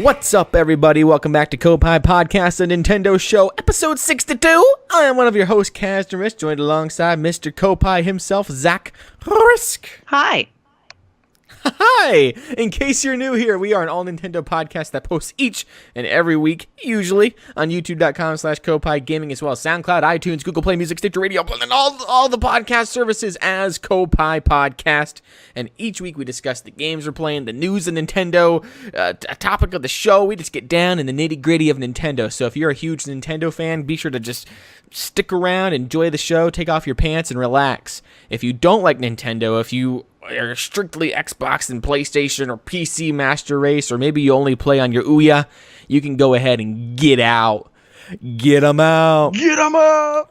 What's up, everybody? Welcome back to Koppai Podcast, a Nintendo show, episode 62. I am one of your hosts, Kaz, joined alongside Mr. Koppai himself, Zak. Hi. Hi! In case you're new here, we are an all-Nintendo podcast that posts each and every week, usually on youtube.com/Koppai Gaming, as well as SoundCloud, iTunes, Google Play Music, Stitcher Radio, and all the podcast services as Koppai Podcast. And each week we discuss the games we're playing, the news of Nintendo, a topic of the show. We just get down in the nitty-gritty of Nintendo. So if you're a huge Nintendo fan, be sure to just stick around, enjoy the show, take off your pants, and relax. If you don't like Nintendo, if you are strictly Xbox and PlayStation or PC Master Race, or maybe you only play on your Ouya, you can go ahead and get out. Get them out. Get them out.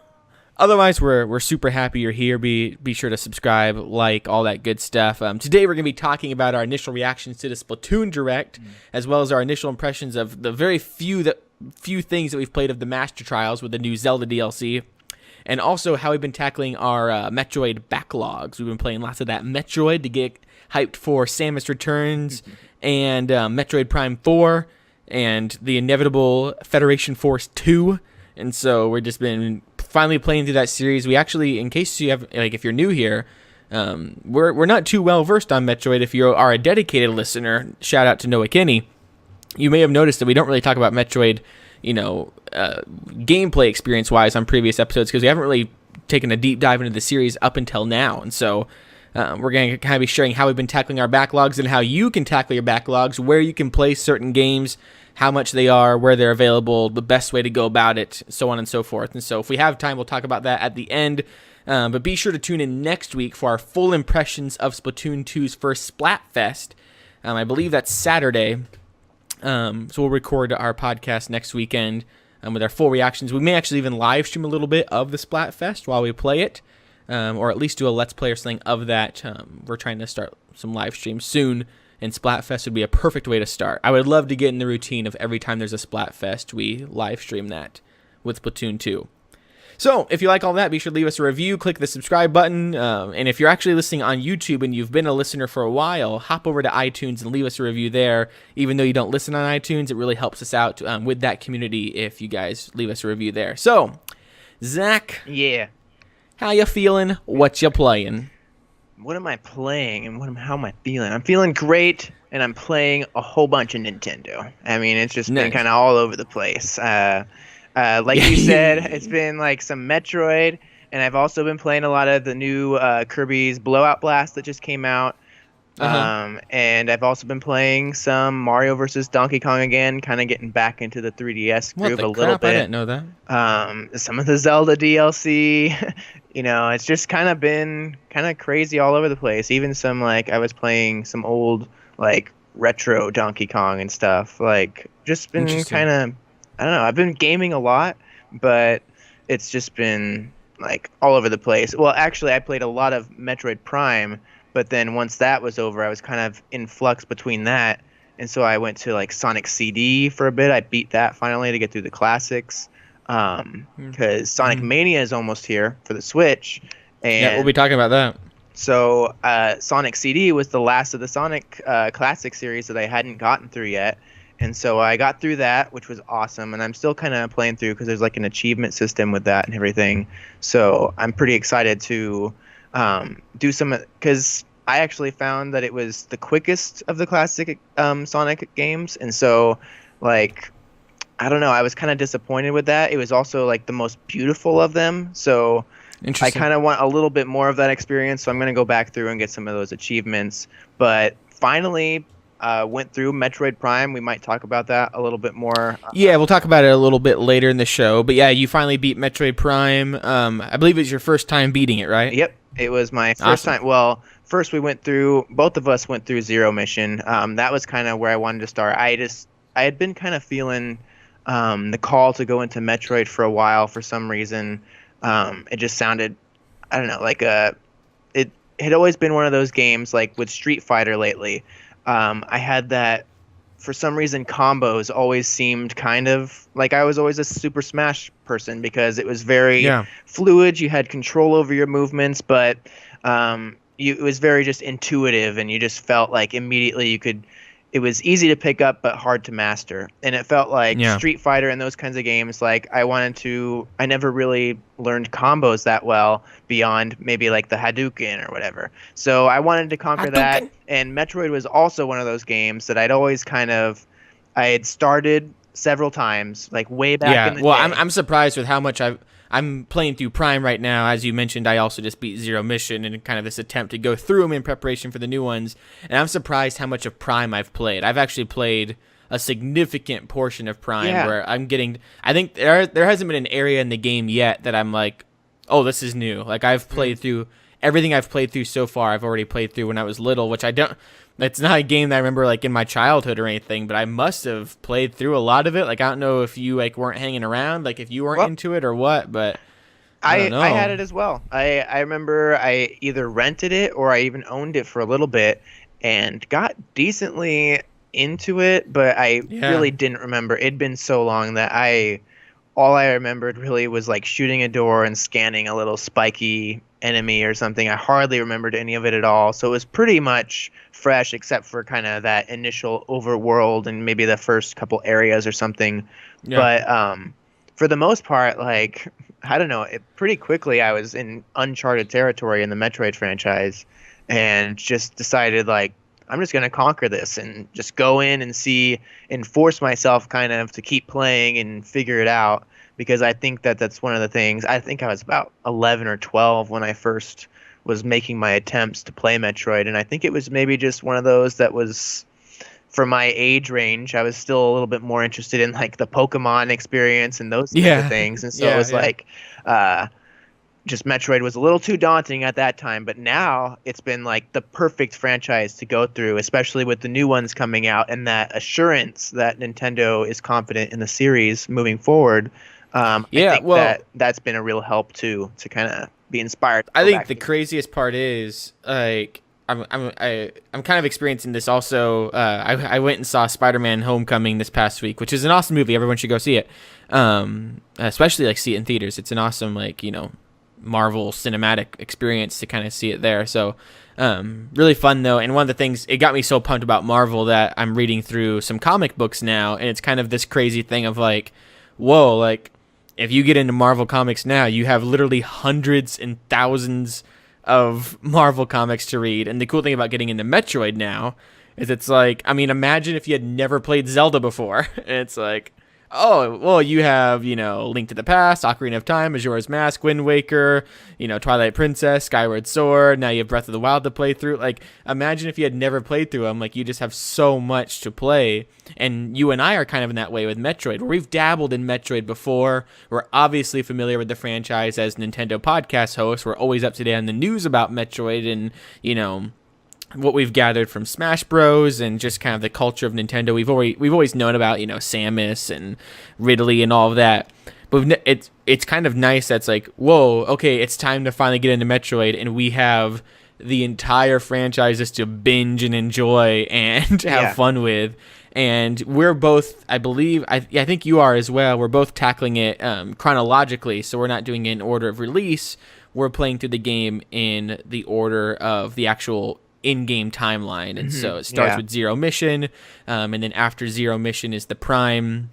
Otherwise, we're super happy you're here. Be sure to subscribe, like, all that good stuff. Today we're going to be talking about our initial reactions to the Splatoon Direct, as well as our initial impressions of the very few things that we've played of the Master Trials with the new Zelda DLC. And also how we've been tackling our Metroid backlogs. We've been playing lots of that Metroid to get hyped for Samus Returns and Metroid Prime 4 and the inevitable Federation Force 2. And so we've just been finally playing through that series. We actually, in case you have, if you're new here, we're not too well versed on Metroid. If you are a dedicated listener, shout out to Noah Kinney, you may have noticed that we don't really talk about Metroid, gameplay experience-wise on previous episodes, because we haven't really taken a deep dive into the series up until now. And so we're going to kind of be sharing how we've been tackling our backlogs and how you can tackle your backlogs, where you can play certain games, how much they are, where they're available, the best way to go about it, so on and so forth. And so if we have time, we'll talk about that at the end. But be sure to tune in next week for our full impressions of Splatoon 2's first Splatfest. I believe that's Saturday. So we'll record our podcast next weekend with our full reactions. We may actually even live stream a little bit of the Splatfest while we play it, or at least do a Let's Play or something of that. We're trying to start some live streams soon, and Splatfest would be a perfect way to start. I would love to get in the routine of every time there's a Splatfest, we live stream that with Splatoon 2. So, if you like all that, be sure to leave us a review, click the subscribe button, and if you're actually listening on YouTube and you've been a listener for a while, hop over to iTunes and leave us a review there. Even though you don't listen on iTunes, it really helps us out with that community if you guys leave us a review there. So, Zach. Yeah. How you feeling? What you playing? What am I playing and how am I feeling? I'm feeling great, and I'm playing a whole bunch of Nintendo. I mean, it's just been kind of all over the place. Like you said, it's been like some Metroid, and I've also been playing a lot of the new Kirby's Blowout Blast that just came out. And I've also been playing some Mario vs. Donkey Kong again, kind of getting back into the 3DS groove a little bit. I didn't know that. Some of the Zelda DLC, it's just kind of been kind of crazy all over the place. Even some, I was playing some old, retro Donkey Kong and stuff. Just been kind of, I don't know, I've been gaming a lot, but it's just been, all over the place. Well, actually, I played a lot of Metroid Prime, but then once that was over, I was kind of in flux between that, and so I went to, Sonic CD for a bit. I beat that finally to get through the classics, because Sonic Mania is almost here for the Switch. And yeah, we'll be talking about that. So Sonic CD was the last of the Sonic Classic series that I hadn't gotten through yet. And so I got through that, which was awesome, and I'm still kind of playing through because there's an achievement system with that and everything. So I'm pretty excited to do some, because I actually found that it was the quickest of the classic Sonic games, and so I don't know, I was kind of disappointed with that. It was also the most beautiful of them, so I kind of want a little bit more of that experience. So I'm going to go back through and get some of those achievements. But finally, went through Metroid Prime. We might talk about that a little bit more. Yeah, we'll talk about it a little bit later in the show. But yeah, you finally beat Metroid Prime. I believe it was your first time beating it, right? Yep, it was my first time. Well, first both of us went through Zero Mission. That was kind of where I wanted to start. I had been kind of feeling the call to go into Metroid for a while for some reason. It just sounded, I don't know, it had always been one of those games, with Street Fighter lately. I had that, for some reason, combos always seemed kind of like I was always a Super Smash person, because it was very fluid. You had control over your movements, but it was very just intuitive, and you just felt like immediately you could it was easy to pick up but hard to master. And it felt like Yeah. Street Fighter and those kinds of games, like I never really learned combos that well beyond maybe like the Hadouken or whatever. So I wanted to conquer that. Hadouken. And Metroid was also one of those games that I had started several times, like way back in Yeah, the well, day. I'm surprised with how much I'm playing through Prime right now. As you mentioned, I also just beat Zero Mission in kind of this attempt to go through them in preparation for the new ones. And I'm surprised how much of Prime I've played. I've actually played a significant portion of Prime Yeah. where I'm getting. I think there hasn't been an area in the game yet that I'm like, oh, this is new. Like I've played through everything I've played through so far. I've already played through when I was little, which I don't. It's not a game that I remember like in my childhood or anything, but I must have played through a lot of it. Like I don't know if you like weren't hanging around, like if you weren't Well, into it or what, but I don't know. I had it as well. I remember I either rented it or I even owned it for a little bit and got decently into it, but I Yeah. really didn't remember. It'd been so long that all I remembered really was like shooting a door and scanning a little spiky enemy or something. I hardly remembered any of it at all. So it was pretty much fresh except for kind of that initial overworld and maybe the first couple areas or something. Yeah. But for the most part, like I don't know, pretty quickly I was in uncharted territory in the Metroid franchise and just decided like I'm just going to conquer this and just go in and see and force myself kind of to keep playing and figure it out, because I think that that's one of the things. I think I was about 11 or 12 when I first was making my attempts to play Metroid, and I think it was maybe just one of those that was for my age range. I was still a little bit more interested in like the Pokemon experience and those kinds Yeah. of things, and so Yeah, it was yeah. like just Metroid was a little too daunting at that time, but now it's been like the perfect franchise to go through, especially with the new ones coming out and that assurance that Nintendo is confident in the series moving forward. I Yeah, think well- that's been a real help too, to kind of be inspired. to I go think back the to- craziest part is like I'm kind of experiencing this also. I went and saw Spider-Man: Homecoming this past week, which is an awesome movie. Everyone should go see it. Especially like see it in theaters. It's an awesome like Marvel cinematic experience to kind of see it there. So really fun though. And one of the things, it got me so pumped about Marvel that I'm reading through some comic books now, and it's kind of this crazy thing of like, whoa, like if you get into Marvel comics now, you have literally hundreds and thousands of Marvel comics to read. And the cool thing about getting into Metroid now is it's like, I mean, imagine if you had never played Zelda before. And it's like, oh, well, you have, Link to the Past, Ocarina of Time, Majora's Mask, Wind Waker, Twilight Princess, Skyward Sword. Now you have Breath of the Wild to play through. Like, imagine if you had never played through them. Like, you just have so much to play. And you and I are kind of in that way with Metroid, where we've dabbled in Metroid before. We're obviously familiar with the franchise as Nintendo podcast hosts. We're always up to date on the news about Metroid and, what we've gathered from Smash Bros. And just kind of the culture of Nintendo. We've always known about Samus and Ridley and all of that, but it's kind of nice that's like, whoa, okay, it's time to finally get into Metroid, and we have the entire franchises to binge and enjoy and have fun with. And we're both, I believe, I think you are as well. We're both tackling it chronologically, so we're not doing it in order of release. We're playing through the game in the order of the actual in-game timeline, and so it starts with Zero Mission, and then after Zero Mission is the Prime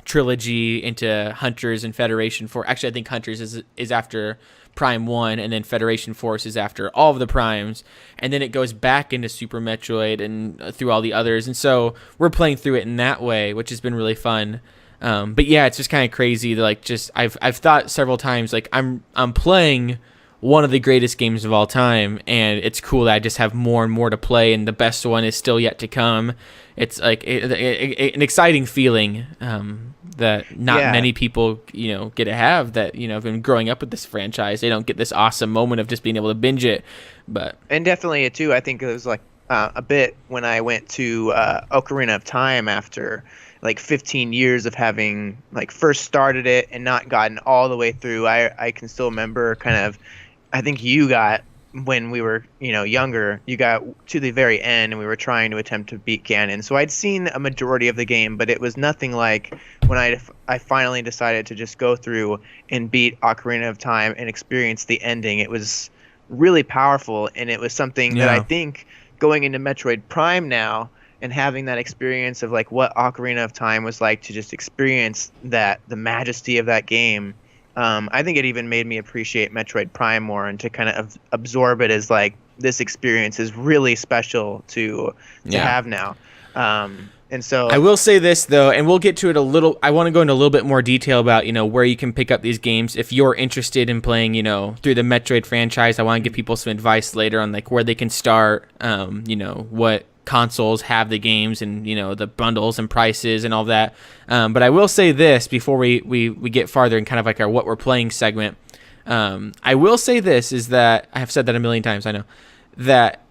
trilogy into Hunters and Federation Force. Actually, I think Hunters is after Prime 1, and then Federation Force is after all of the Primes, and then it goes back into Super Metroid and through all the others, and so we're playing through it in that way, which has been really fun. But yeah, it's just kind of crazy to like I've thought several times like I'm playing one of the greatest games of all time, and it's cool that I just have more and more to play, and the best one is still yet to come. It's like an exciting feeling that not many people get to have, that have been growing up with this franchise. They don't get this awesome moment of just being able to binge it. But and definitely too, I think it was like a bit when I went to Ocarina of Time after like 15 years of having like first started it and not gotten all the way through. I can still remember kind of, I think you got, when we were younger, you got to the very end and we were trying to attempt to beat Ganon. So I'd seen a majority of the game, but it was nothing like when I finally decided to just go through and beat Ocarina of Time and experience the ending. It was really powerful, and it was something that I think going into Metroid Prime now, and having that experience of like what Ocarina of Time was like, to just experience that, the majesty of that game. I think it even made me appreciate Metroid Prime more, and to kind of absorb it as like, this experience is really special to have now. And so I will say this though, and we'll get to it a little. I want to go into a little bit more detail about, where you can pick up these games if you're interested in playing, through the Metroid franchise. I want to give people some advice later on like where they can start, what consoles have the games, and the bundles and prices and all that. But I will say this before we get farther in kind of like our what we're playing segment. I will say this is that I have said that a million times. I know that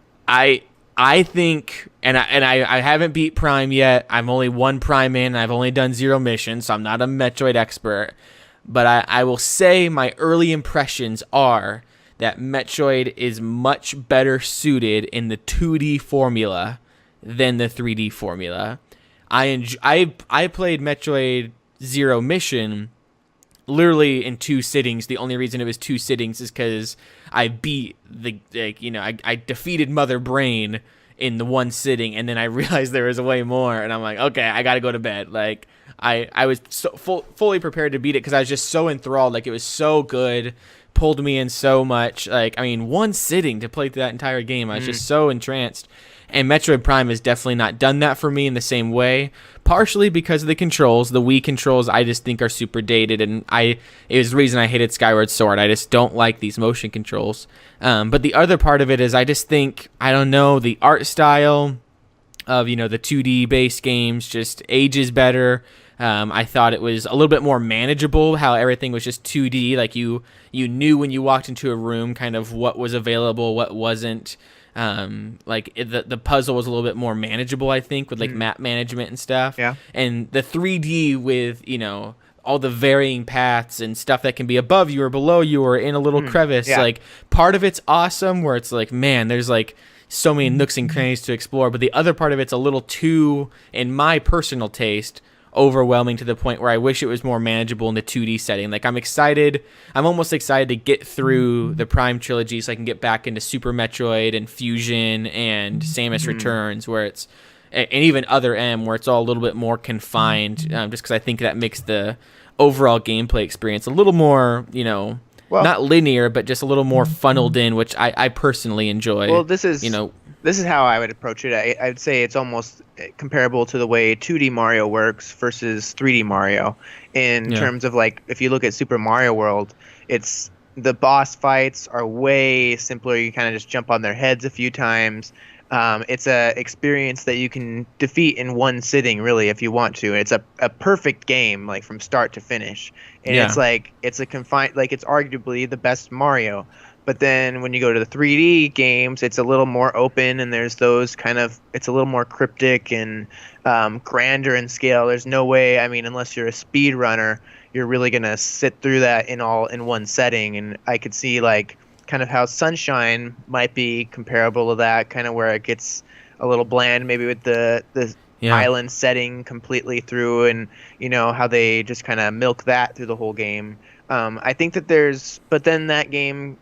I think, and I haven't beat Prime yet. I'm only one Prime in. I've only done 0 missions, so I'm not a Metroid expert. But I will say my early impressions are that Metroid is much better suited in the 2D formula than the 3D formula. I played Metroid 0 Mission literally in 2 sittings. The only reason it was 2 sittings is because I beat I defeated Mother Brain in the 1 sitting, and then I realized there was way more, and I'm like, okay, I gotta go to bed. Like I was so fully prepared to beat it because I was just so enthralled. Like it was so good, pulled me in so much. Like 1 sitting to play through that entire game, I was just so entranced. And Metroid Prime has definitely not done that for me in the same way, partially because of the controls. The Wii controls I just think are super dated, and it was the reason I hated Skyward Sword. I just don't like these motion controls. But the other part of it is I just think, I don't know, the art style of, the 2D based games just ages better. I thought it was a little bit more manageable, how everything was just 2D. Like you knew when you walked into a room kind of what was available, what wasn't. The puzzle was a little bit more manageable, I think, with like map management and stuff. Yeah. And the 3D with, all the varying paths and stuff that can be above you or below you or in a little crevice. Yeah. Like part of it's awesome where it's like, man, there's like so many nooks and crannies to explore. But the other part of it's a little too, in my personal taste, overwhelming to the point where I wish it was more manageable in the 2D setting. Like I'm almost excited to get through the Prime trilogy so I can get back into Super Metroid and Fusion and Samus Returns, where it's, and even Other M, where it's all a little bit more confined, just because I think that makes the overall gameplay experience a little more, not linear, but just a little more funneled in, which I personally enjoy. Well, this is how I would approach it. I'd say it's almost comparable to the way 2D Mario works versus 3D Mario, in terms of like, if you look at Super Mario World, it's the boss fights are way simpler. You kind of just jump on their heads a few times. It's a experience that you can defeat in 1 sitting, really, if you want to. It's a perfect game, like from start to finish. And it's like, it's arguably the best Mario. But then when you go to the 3D games, it's a little more open, and there's those it's a little more cryptic and grander in scale. There's no way, unless you're a speed runner, you're really going to sit through that in 1 setting. And I could see like kind of how Sunshine might be comparable to that, kind of where it gets a little bland, maybe with the island setting completely through, and how they just kind of milk that through the whole game. I think that but then that game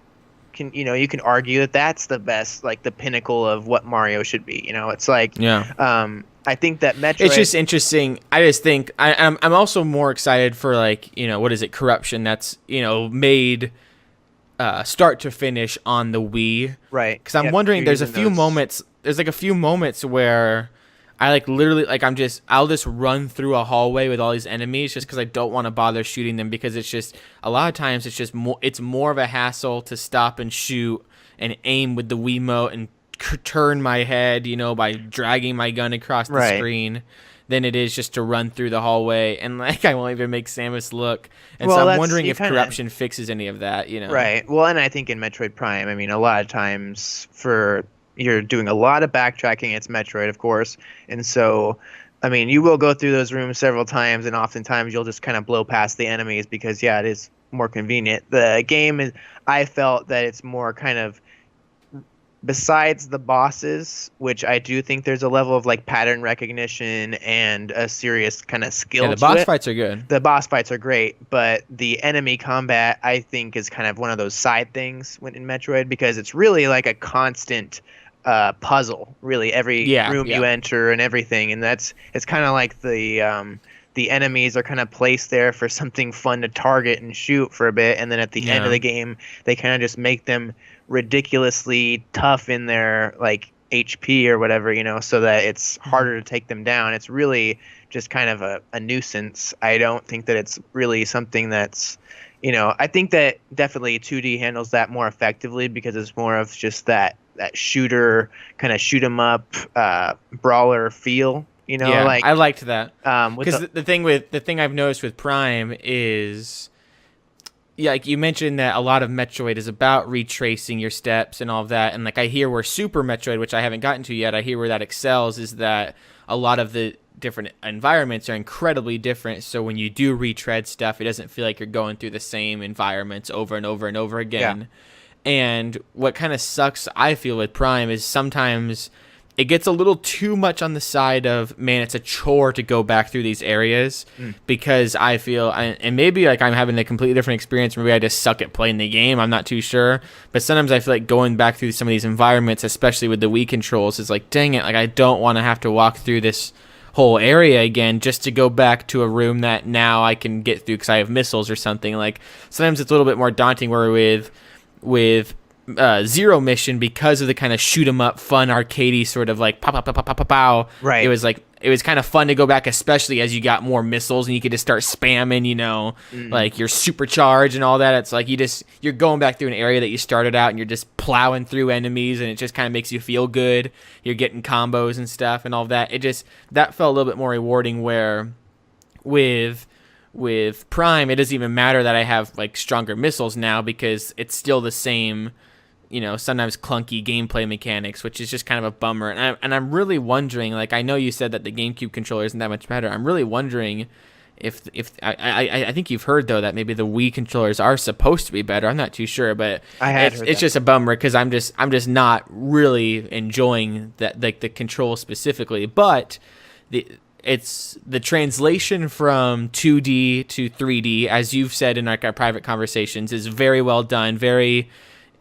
can, you can argue that that's the best, like the pinnacle of what Mario should be. It's like, I think that Metroid. It's just interesting. I just think I'm also more excited for like, what is it, Corruption, that's made start to finish on the Wii, right? Because I'm wondering, there's a few moments where I like literally like I'll just run through a hallway with all these enemies just because I don't want to bother shooting them, because it's just a lot of times it's more of a hassle to stop and shoot and aim with the Wiimote and turn my head, by dragging my gun across the screen, than it is just to run through the hallway, and like I won't even make Samus look. And so I'm wondering if Corruption fixes any of that, Right. Well, and I think in Metroid Prime, a lot of times you're doing a lot of backtracking. It's Metroid, of course. And so, you will go through those rooms several times, and oftentimes you'll just kind of blow past the enemies because, it is more convenient. The game I felt that it's more kind of, besides the bosses, which I do think there's a level of like pattern recognition and a serious kind of skill to it. The boss fights are good. The boss fights are great, but the enemy combat, I think, is kind of one of those side things in Metroid, because it's really like a constant puzzle, really. Every room you enter and everything, and it's kind of like the enemies are kind of placed there for something fun to target and shoot for a bit, and then at the end of the game, they kind of just make them ridiculously tough in their like HP or whatever, so that it's harder to take them down. It's really just kind of a nuisance. I don't think that it's really something that's, I think that definitely 2D handles that more effectively because it's more of just that shooter kind of shoot 'em up brawler feel. Like I liked that because the thing I've noticed with Prime is, like you mentioned that a lot of Metroid is about retracing your steps and all of that, and like I hear where Super Metroid, which I haven't gotten to yet, I hear where that excels is that a lot of the different environments are incredibly different. So when you do retread stuff, it doesn't feel like you're going through the same environments over and over and over again. Yeah. And what kind of sucks, I feel, with Prime is sometimes it gets a little too much on the side of, man, it's a chore to go back through these areas because I feel, and maybe like I'm having a completely different experience. Maybe I just suck at playing the game. I'm not too sure. But sometimes I feel like going back through some of these environments, especially with the Wii controls, is like, dang it, like I don't want to have to walk through this whole area again just to go back to a room that now I can get through because I have missiles or something. Like sometimes it's a little bit more daunting where with Zero Mission, because of the kind of shoot 'em up fun arcadey sort of like pow pow pow pow pow pow pow. Right. It was kind of fun to go back, especially as you got more missiles and you could just start spamming, like your supercharge and all that. It's like you're going back through an area that you started out and you're just plowing through enemies and it just kind of makes you feel good. You're getting combos and stuff and all that. That felt a little bit more rewarding, where with Prime, it doesn't even matter that I have like stronger missiles now because it's still the same, sometimes clunky gameplay mechanics, which is just kind of a bummer. And I'm really wondering, like, I know you said that the GameCube controller isn't that much better. I'm really wondering if I think you've heard though that maybe the Wii controllers are supposed to be better. I'm not too sure, but it's just a bummer because I'm just not really enjoying that, like the control specifically. But it's the translation from 2D to 3D, as you've said in like our private conversations, is very well done. Very,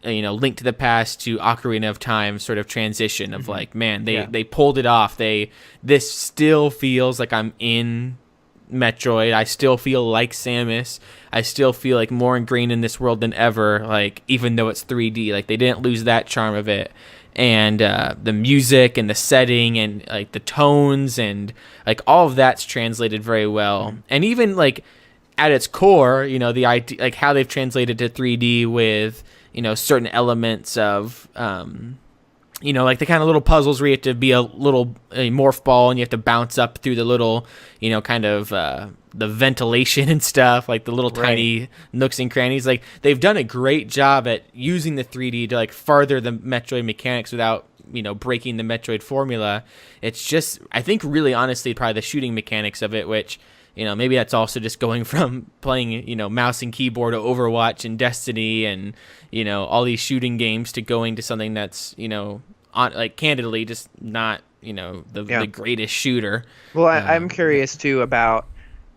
Link to the Past to Ocarina of Time sort of transition of like, man, they pulled it off. This still feels like I'm in Metroid. I still feel like Samus. I still feel like more ingrained in this world than ever. Like, even though it's 3D, like they didn't lose that charm of it. And the music and the setting and like the tones and like all of that's translated very well. And even like at its core, the idea, like how they've translated to 3D with, certain elements of, like the kind of little puzzles where you have to be a morph ball and you have to bounce up through the little, kind of the ventilation and stuff, like the little tiny nooks and crannies. Like they've done a great job at using the 3D to like further the Metroid mechanics without, breaking the Metroid formula. It's just, I think really honestly, probably the shooting mechanics of it, which, maybe that's also just going from playing, mouse and keyboard to Overwatch and Destiny and, all these shooting games to going to something that's, candidly just not, the greatest shooter. Well, I'm curious too about,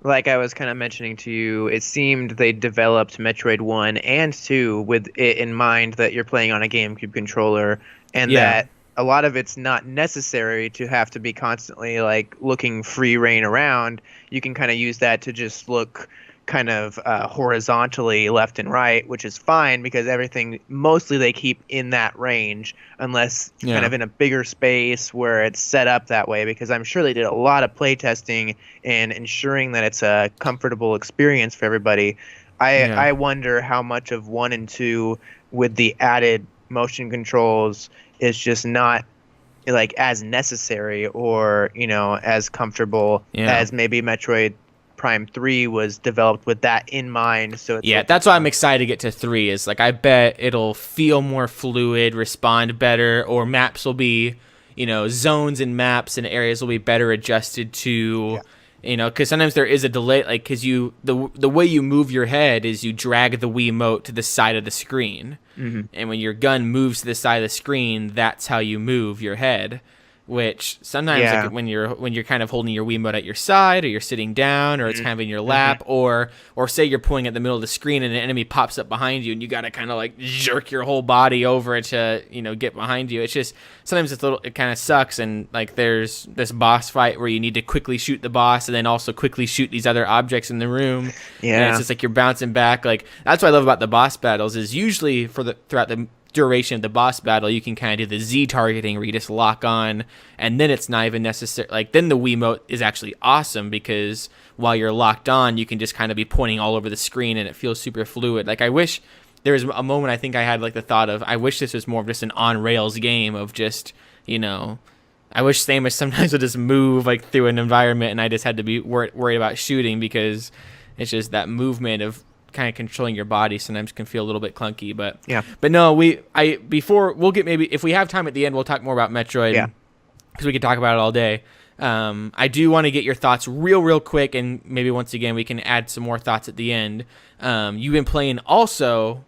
like I was kind of mentioning to you, it seemed they developed Metroid 1 and 2 with it in mind that you're playing on a GameCube controller, and that a lot of it's not necessary to have to be constantly like looking free reign around. You can kind of use that to just look kind of horizontally left and right, which is fine because everything mostly they keep in that range unless you're kind of in a bigger space where it's set up that way, because I'm sure they did a lot of play testing and ensuring that it's a comfortable experience for everybody. I wonder how much of 1 and 2 with the added motion controls is just not like as necessary or as comfortable as maybe Metroid Prime 3 was developed with that in mind. So it's that's why I'm excited to get to 3. Is like I bet it'll feel more fluid, respond better, or maps will be, zones and maps and areas will be better adjusted to, because sometimes there is a delay, like because the way you move your head is you drag the Wiimote to the side of the screen, and when your gun moves to the side of the screen, that's how you move your head. which sometimes Yeah. like when you're kind of holding your Wiimote at your side, or you're sitting down, or it's kind of in your lap, or say you're pulling at the middle of the screen and an enemy pops up behind you and you got to kind of like jerk your whole body over to, you know, get behind you. It's just sometimes it kind of sucks. And like there's this boss fight where you need to quickly shoot the boss and then also quickly shoot these other objects in the room. Yeah. And it's just like you're bouncing back. Like that's what I love about the boss battles is usually throughout the duration of the boss battle, you can kind of do the Z targeting where you just lock on, and then it's not even necessary. Like then the Wiimote is actually awesome because while you're locked on, you can just kind of be pointing all over the screen and it feels super fluid. Like I wish there was a moment I think I had like the thought of I wish this was more of just an on rails game of just, you know, I wish Samus sometimes would just move like through an environment and I just had to be worried about shooting, because it's just that movement of kind of controlling your body sometimes can feel a little bit clunky. But no, we'll get, maybe if we have time at the end, we'll talk more about Metroid, because we could talk about it all day. I do want to get your thoughts real quick, and maybe once again we can add some more thoughts at the end. You've been playing also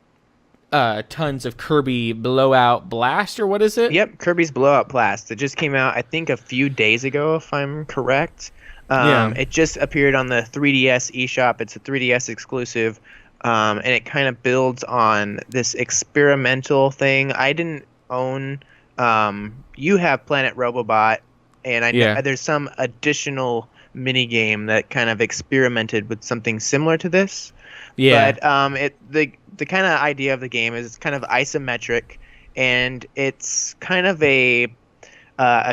tons of Kirby Blowout Blast, or what is it? Yep, Kirby's Blowout Blast. It just came out I think a few days ago, if I'm correct. It just appeared on the 3DS eShop. It's a 3DS exclusive, and it kind of builds on this experimental thing. I didn't own. You have Planet Robobot, and I know there's some additional mini game that kind of experimented with something similar to this. Yeah. But the kind of idea of the game is it's kind of isometric, and it's kind of a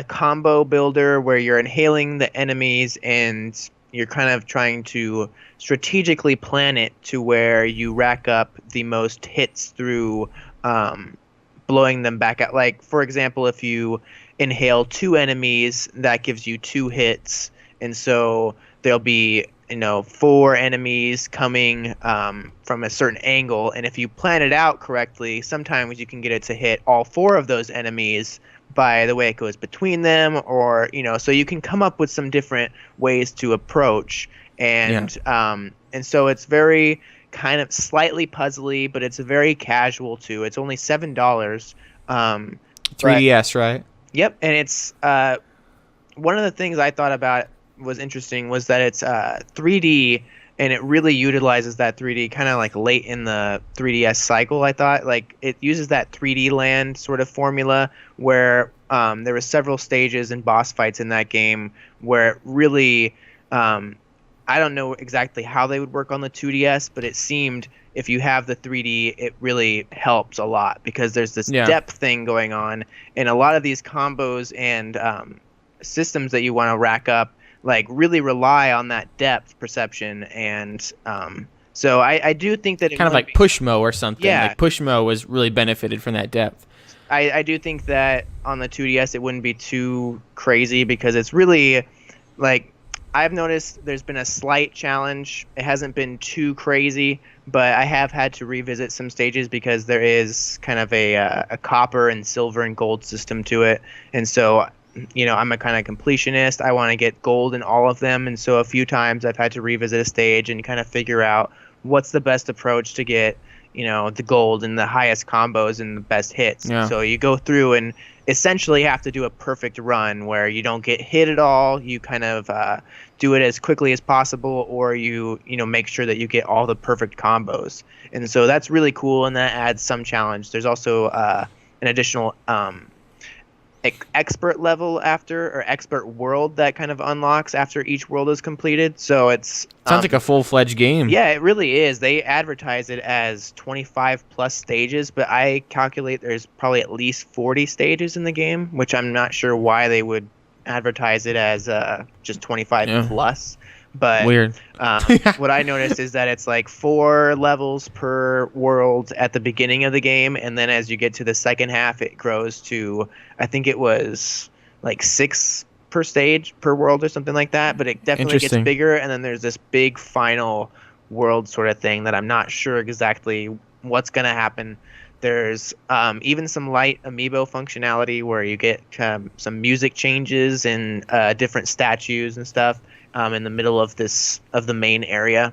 combo builder where you're inhaling the enemies and you're kind of trying to strategically plan it to where you rack up the most hits through blowing them back out. Like, for example, if you inhale 2 enemies, that gives you 2 hits. And so there'll be, 4 enemies coming from a certain angle. And if you plan it out correctly, sometimes you can get it to hit all 4 of those enemies by the way it goes between them, or so you can come up with some different ways to approach, and so it's very kind of slightly puzzly, but it's very casual too. It's only $7. 3DS, right? Yep, and it's one of the things I thought about was interesting was that it's 3D, and it really utilizes that 3D kind of like late in the 3DS cycle. I thought like it uses that 3D land sort of formula where there were several stages and boss fights in that game where it really I don't know exactly how they would work on the 2DS, but it seemed if you have the 3D, it really helps a lot because there's this depth thing going on, and a lot of these combos and systems that you want to rack up like really rely on that depth perception, and so I do think that it kind of like Pushmo or something. Yeah. Like Pushmo was really benefited from that depth. I do think that on the 2DS it wouldn't be too crazy because it's really like I've noticed there's been a slight challenge. It hasn't been too crazy, but I have had to revisit some stages because there is kind of a copper and silver and gold system to it, and so I'm a kind of completionist. I want to get gold in all of them. And so a few times I've had to revisit a stage and kind of figure out what's the best approach to get, the gold and the highest combos and the best hits. Yeah. So you go through and essentially have to do a perfect run where you don't get hit at all. You kind of do it as quickly as possible, or you make sure that you get all the perfect combos. And so that's really cool, and that adds some challenge. There's also an additional expert level or expert world that kind of unlocks after each world is completed. So it's sounds like a full-fledged game. Yeah, it really is. They advertise it as 25 plus stages, but I calculate there's probably at least 40 stages in the game, which I'm not sure why they would advertise it as just 25 plus. But weird. What I noticed is that it's like 4 levels per world at the beginning of the game, and then as you get to the second half, it grows to, I think it was like 6 per stage per world or something like that. But it definitely gets bigger, and then there's this big final world sort of thing that I'm not sure exactly what's going to happen. There's even some light amiibo functionality where you get some music changes and different statues and stuff in the middle of the main area,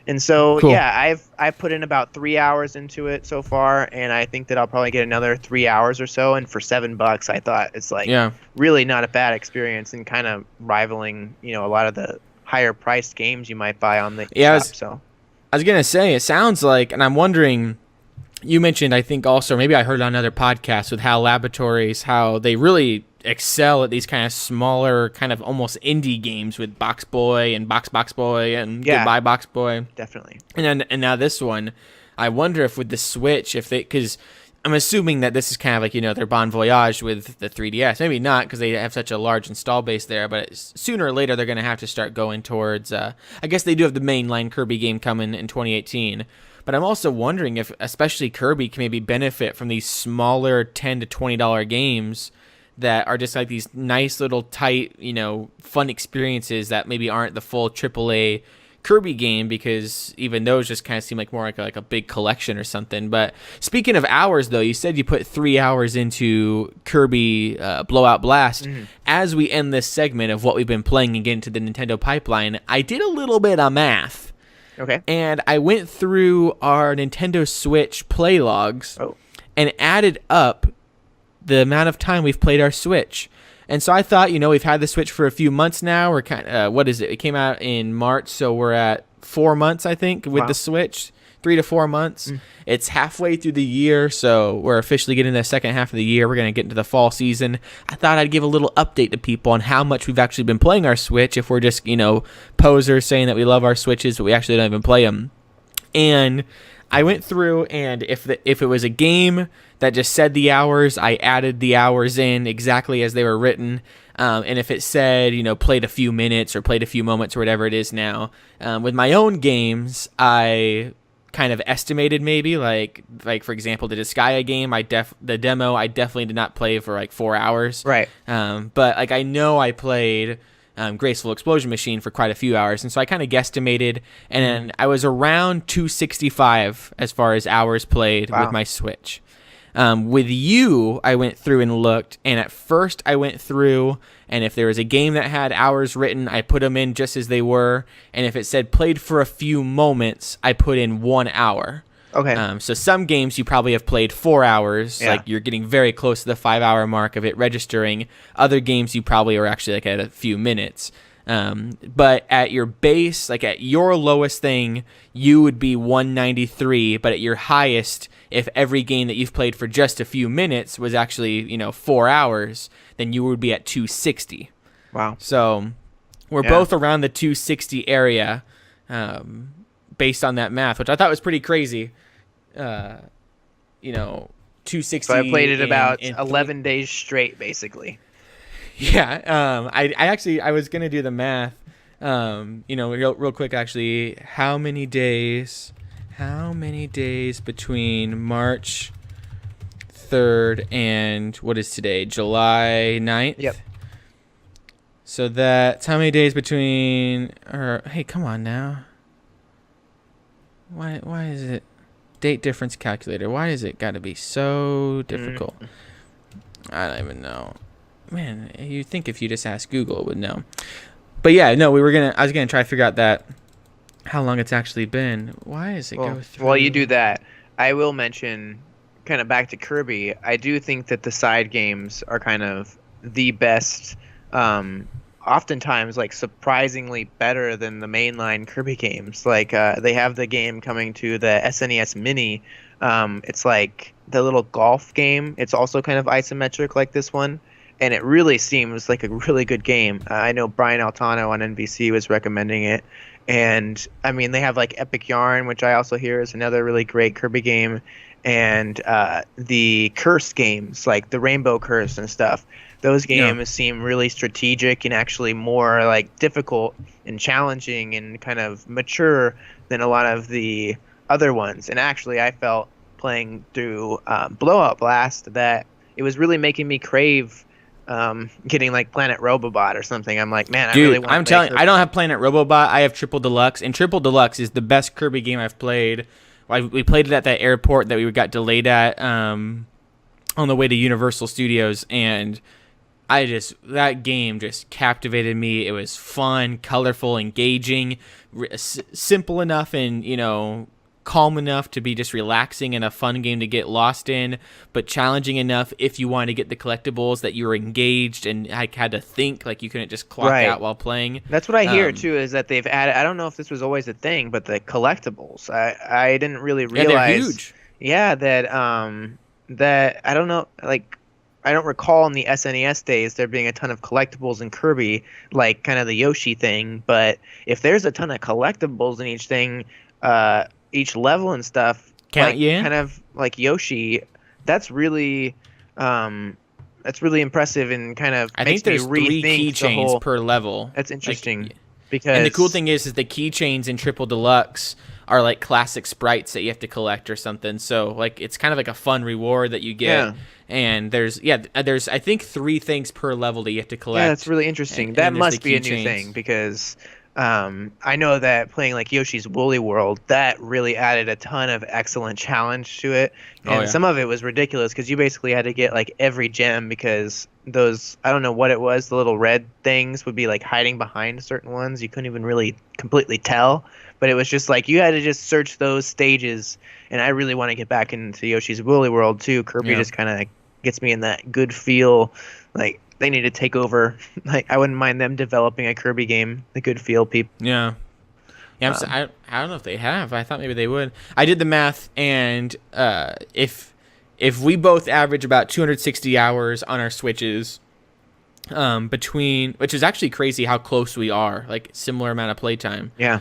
And so, Cool. yeah, I've put in about 3 hours into it so far, and I think that I'll probably get another 3 hours or so. And for $7, I thought it's like Yeah. really not a bad experience, and kind of rivaling, a lot of the higher priced games you might buy on the Yeah, shop. So I was gonna say, it sounds like, and I'm wondering. You mentioned, I think also, maybe I heard on another podcast with HAL Laboratories, how they really excel at these kind of smaller, kind of almost indie games with Box Boy and Box Boy and Yeah. Goodbye Box Boy. definitely. And now this one, I wonder if with the Switch, because I'm assuming that this is kind of like, their Bon Voyage with the 3DS. Maybe not, because they have such a large install base there, but sooner or later they're going to have to start going towards, I guess they do have the mainline Kirby game coming in 2018. But I'm also wondering if, especially Kirby, can maybe benefit from these smaller $10 to $20 games that are just like these nice little tight, fun experiences that maybe aren't the full AAA Kirby game, because even those just kind of seem like more like a big collection or something. But speaking of hours, though, you said you put 3 hours into Kirby Blowout Blast. Mhm. As we end this segment of what we've been playing and get into the Nintendo pipeline, I did a little bit of math. Okay. And I went through our Nintendo Switch play logs and added up the amount of time we've played our Switch. And so I thought, we've had the Switch for a few months now. We're kind of, what is it? It came out in March, so we're at 4 months, I think, with the Switch. 3 to 4 months. It's halfway through the year, so we're officially getting the second half of the year. We're going to get into the fall season. I thought I'd give a little update to people on how much we've actually been playing our Switch, if we're just, posers saying that we love our Switches, but we actually don't even play them. And I went through, and if it was a game that just said the hours, I added the hours in exactly as they were written. And if it said, played a few minutes or played a few moments or whatever it is now, with my own games, I kind of estimated maybe like for example, the Disgaea game, the demo I definitely did not play for like 4 hours. Right. But like I know I played Graceful Explosion Machine for quite a few hours, and so I kind of guesstimated, and I was around 265 as far as hours played with my Switch. With you, I went through and looked, and at first I went through, and if there was a game that had hours written, I put them in just as they were, and if it said played for a few moments, I put in 1 hour. Okay. So some games you probably have played 4 hours, like you're getting very close to the 5 hour mark of it registering. Other games you probably are actually like at a few minutes. But at your base, like at your lowest thing, you would be 193, but at your highest, if every game that you've played for just a few minutes was actually, 4 hours, then you would be at 260. Wow. So we're both around the 260 area, based on that math, which I thought was pretty crazy. 260. So I played it about 11 days straight, basically. Yeah. I was gonna do the math. Real quick, actually, how many days between March 3rd and what is today, July 9th? Yep. So that's how many days between, hey, come on now. Why is it date difference calculator? Why is it got to be so difficult? I don't even know. Man, you'd think if you just asked Google, it would know. But yeah, no, I was gonna try to figure out that how long it's actually been. Why does it go through? While you do that, I will mention, kind of back to Kirby, I do think that the side games are kind of the best, oftentimes like surprisingly better than the mainline Kirby games. Like they have the game coming to the SNES Mini. It's like the little golf game. It's also kind of isometric like this one. And it really seems like a really good game. I know Brian Altano on NBC was recommending it. And, I mean, they have, like, Epic Yarn, which I also hear is another really great Kirby game. And the Curse games, like the Rainbow Curse and stuff. Those games seem really strategic and actually more, like, difficult and challenging and kind of mature than a lot of the other ones. And actually, I felt playing through Blowout Blast that it was really making me crave getting like Planet Robobot or something. I'm like, man, Dude, I really want to I'm telling you, I don't have Planet Robobot. I have Triple Deluxe, and Triple Deluxe is the best Kirby game I've played. We played it at that airport that we got delayed at on the way to Universal Studios, and that game just captivated me. It was fun, colorful, engaging, simple enough, and calm enough to be just relaxing and a fun game to get lost in, but challenging enough if you wanted to get the collectibles that you were engaged and had to think, like you couldn't just clock out while playing. That's what I hear too, is that they've added, I don't know if this was always a thing, but the collectibles, I didn't really realize. Yeah, they're huge. Yeah, that I don't know, like I don't recall in the SNES days there being a ton of collectibles in Kirby, like kind of the Yoshi thing. But if there's a ton of collectibles in each thing, each level and stuff, kind of like Yoshi, that's really impressive, and kind of I makes think there's me 3 rethink keychains per level. That's interesting. Like, because and the cool thing is the keychains in Triple Deluxe are like classic sprites that you have to collect or something. So like it's kind of like a fun reward that you get. Yeah. And there's I think 3 things per level that you have to collect. Yeah, that's really interesting. That must be a new thing, because I know that playing like Yoshi's Woolly World, that really added a ton of excellent challenge to it. And some of it was ridiculous because you basically had to get like every gem, because those, I don't know what it was, the little red things would be like hiding behind certain ones. You couldn't even really completely tell. But it was just like you had to just search those stages. And I really want to get back into Yoshi's Woolly World too. Kirby just kind of gets me in that good feel. Like they need to take over. Like I wouldn't mind them developing a Kirby game. The good feel people. Yeah. Yeah. I don't know if they have. I thought maybe they would. I did the math, and if we both average about 260 hours on our Switches, between, which is actually crazy how close we are, like similar amount of playtime. Yeah.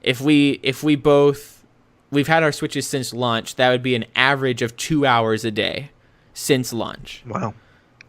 If we both, we've had our Switches since launch, that would be an average of 2 hours a day since launch. Wow.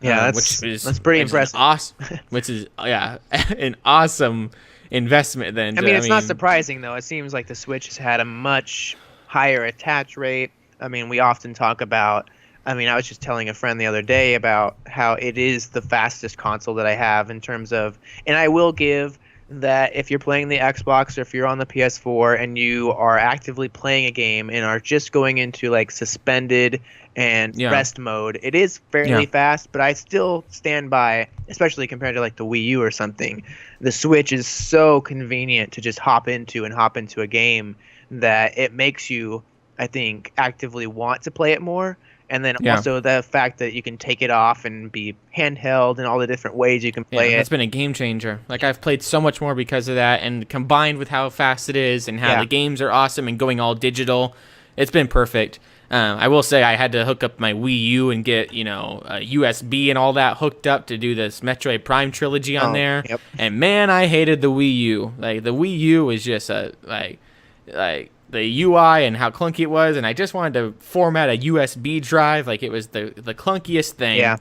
Yeah, that's pretty impressive. Awesome. Which is an awesome investment. Then I mean, it's not surprising though. It seems like the Switch has had a much higher attach rate. I mean, we often talk about. I mean, I was just telling a friend the other day about how it is the fastest console that I have in terms of, and I will give that if you're playing the Xbox or if you're on the PS4 and you are actively playing a game and are just going into like suspended and rest mode, it is fairly fast, but I still stand by, especially compared to like the Wii U or something, the Switch is so convenient to just hop into a game that it makes you, I think, actively want to play it more. And then also the fact that you can take it off and be handheld and all the different ways you can play it. It's been a game changer. Like I've played so much more because of that, and combined with how fast it is and how the games are awesome and going all digital, it's been perfect. I will say I had to hook up my Wii U and get, a USB and all that hooked up to do this Metroid Prime trilogy on there. Yep. And man, I hated the Wii U. Like the Wii U was just like the UI and how clunky it was, and I just wanted to format a USB drive. Like it was the clunkiest thing. Yeah.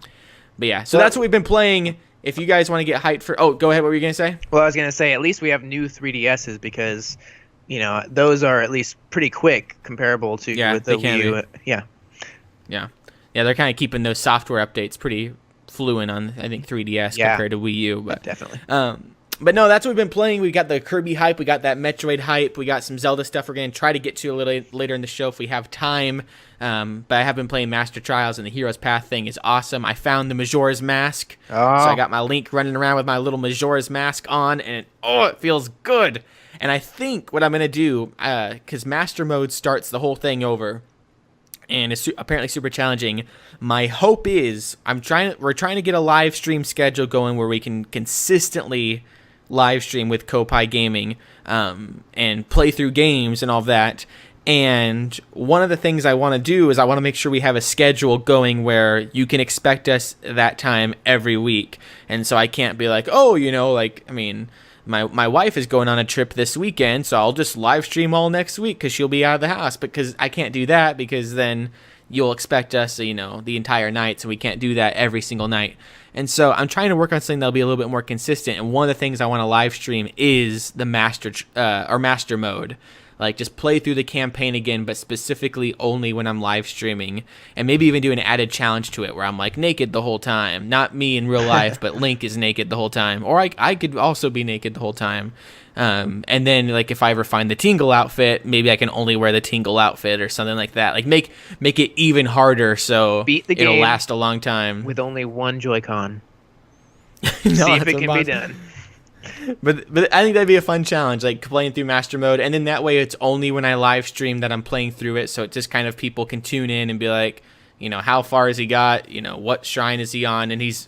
But yeah, so that's what we've been playing. If you guys want to get hyped for, go ahead. What were you gonna say? Well, I was gonna say at least we have new 3DSs, because those are at least pretty quick comparable to with the Wii U. Yeah. They're kind of keeping those software updates pretty fluent on, I think, 3DS compared to Wii U. But definitely. But no, that's what we've been playing. We got the Kirby hype. We got that Metroid hype. We got some Zelda stuff we're going to try to get to a little later in the show if we have time. But I have been playing Master Trials, and the Hero's Path thing is awesome. I found the Majora's Mask. So I got my Link running around with my little Majora's Mask on, and it feels good. And I think what I'm going to do, because Master Mode starts the whole thing over, and it's apparently super challenging. My hope is we're trying to get a live stream schedule going where we can consistently live stream with Koppai Gaming and play through games and all of that. And one of the things I want to do is I want to make sure we have a schedule going where you can expect us that time every week. And so I can't be like, my wife is going on a trip this weekend, so I'll just live stream all next week because she'll be out of the house. Because I can't do that, because then you'll expect us, the entire night, so we can't do that every single night. And so I'm trying to work on something that'll be a little bit more consistent. And one of the things I want to live stream is the master mode. like just play through the campaign again, but specifically only when I'm live streaming, and maybe even do an added challenge to it where I'm like naked the whole time, not me in real life, but Link is naked the whole time, or I could also be naked the whole time. And then like if I ever find the Tingle outfit, maybe I can only wear the Tingle outfit or something like that. Like make it even harder so Beat the it'll game last a long time. with only one Joy-Con. No, See if that's it can be done. But I think that'd be a fun challenge, like playing through Master Mode, and then that way it's only when I live stream that I'm playing through it, so it just kind of people can tune in and be like, how far has he got, what shrine is he on, and he's,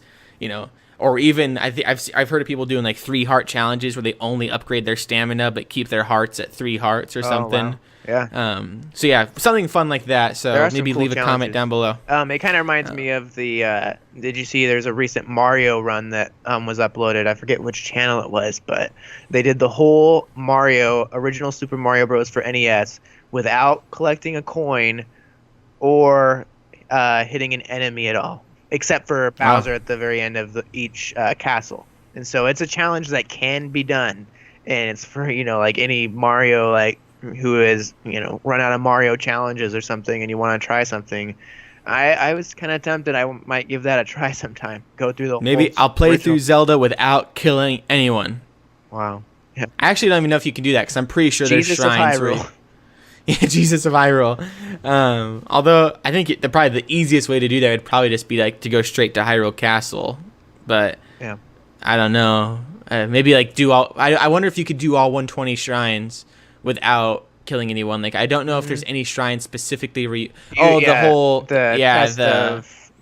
or even I've heard of people doing like 3 heart challenges where they only upgrade their stamina but keep their hearts at 3 hearts or something. Wow. Yeah. So yeah, something fun like that. So maybe cool leave a comment down below. It kind of reminds me of the. Did you see? There's a recent Mario run that was uploaded. I forget which channel it was, but they did the whole original Super Mario Bros. For NES without collecting a coin or hitting an enemy at all, except for Bowser at the very end of each castle. And so it's a challenge that can be done, and it's for like any Mario who is run out of Mario challenges or something and you want to try something. I was kind of tempted. I might give that a try sometime. Go through the maybe whole I'll play original. through Zelda without killing anyone. Wow. Yeah. I actually don't even know if you can do that because I'm pretty sure Jesus there's shrines of Hyrule. Yeah, Jesus of Hyrule. Although I think probably the easiest way to do that would probably just be like to go straight to Hyrule Castle, but Yeah. I don't know. Maybe like do all. I wonder if you could do all 120 shrines without killing anyone. Like I don't know if there's any shrines specifically where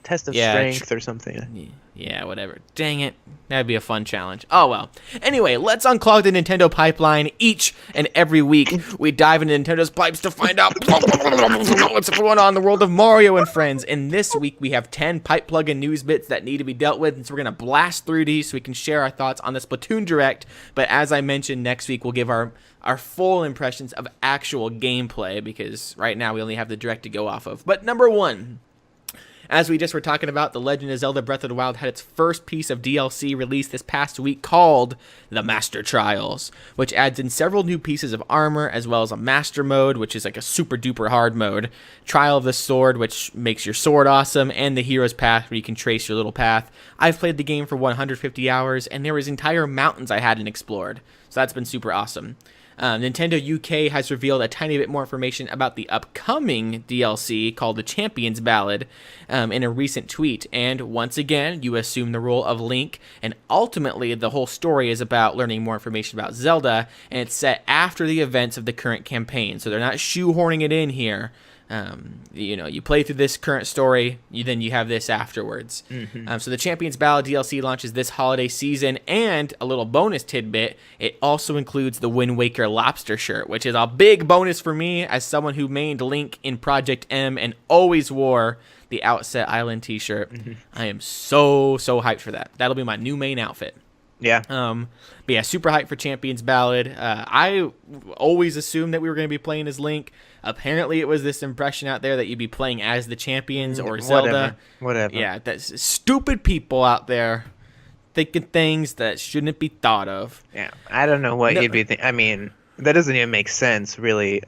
test of strength or something. Yeah, whatever. Dang it. That'd be a fun challenge. Oh, well. Anyway, let's unclog the Nintendo pipeline. Each and every week, we dive into Nintendo's pipes to find out what's going on in the world of Mario and friends. And this week, we have 10 pipe plug-in news bits that need to be dealt with. And so we're going to blast through these so we can share our thoughts on the Splatoon Direct. But as I mentioned, next week, we'll give our full impressions of actual gameplay because right now, we only have the Direct to go off of. But number 1. As we just were talking about, The Legend of Zelda Breath of the Wild had its first piece of DLC released this past week called The Master Trials, which adds in several new pieces of armor, as well as a Master Mode, which is like a super duper hard mode, Trial of the Sword, which makes your sword awesome, and the Hero's Path, where you can trace your little path. I've played the game for 150 hours, and there was entire mountains I hadn't explored, so that's been super awesome. Nintendo UK has revealed a tiny bit more information about the upcoming DLC called The Champion's Ballad in a recent tweet. And once again, you assume the role of Link, and ultimately the whole story is about learning more information about Zelda, and it's set after the events of the current campaign. So they're not shoehorning it in here. You play through this current story, then you have this afterwards. So the Champion's Ballad DLC launches this holiday season, and a little bonus tidbit, it also includes the Wind Waker lobster shirt, which is a big bonus for me as someone who mained Link in Project M and always wore the Outset Island t-shirt. I am so hyped for that. That'll be my new main outfit. Yeah. But yeah, super hyped for Champion's Ballad. I always assumed that we were going to be playing as Link. Apparently, it was this impression out there that you'd be playing as the champions or Zelda. Whatever. Yeah, that's stupid people out there thinking things that shouldn't be thought of. Yeah, I don't know what you'd be thinking. I mean, that doesn't even make sense, really.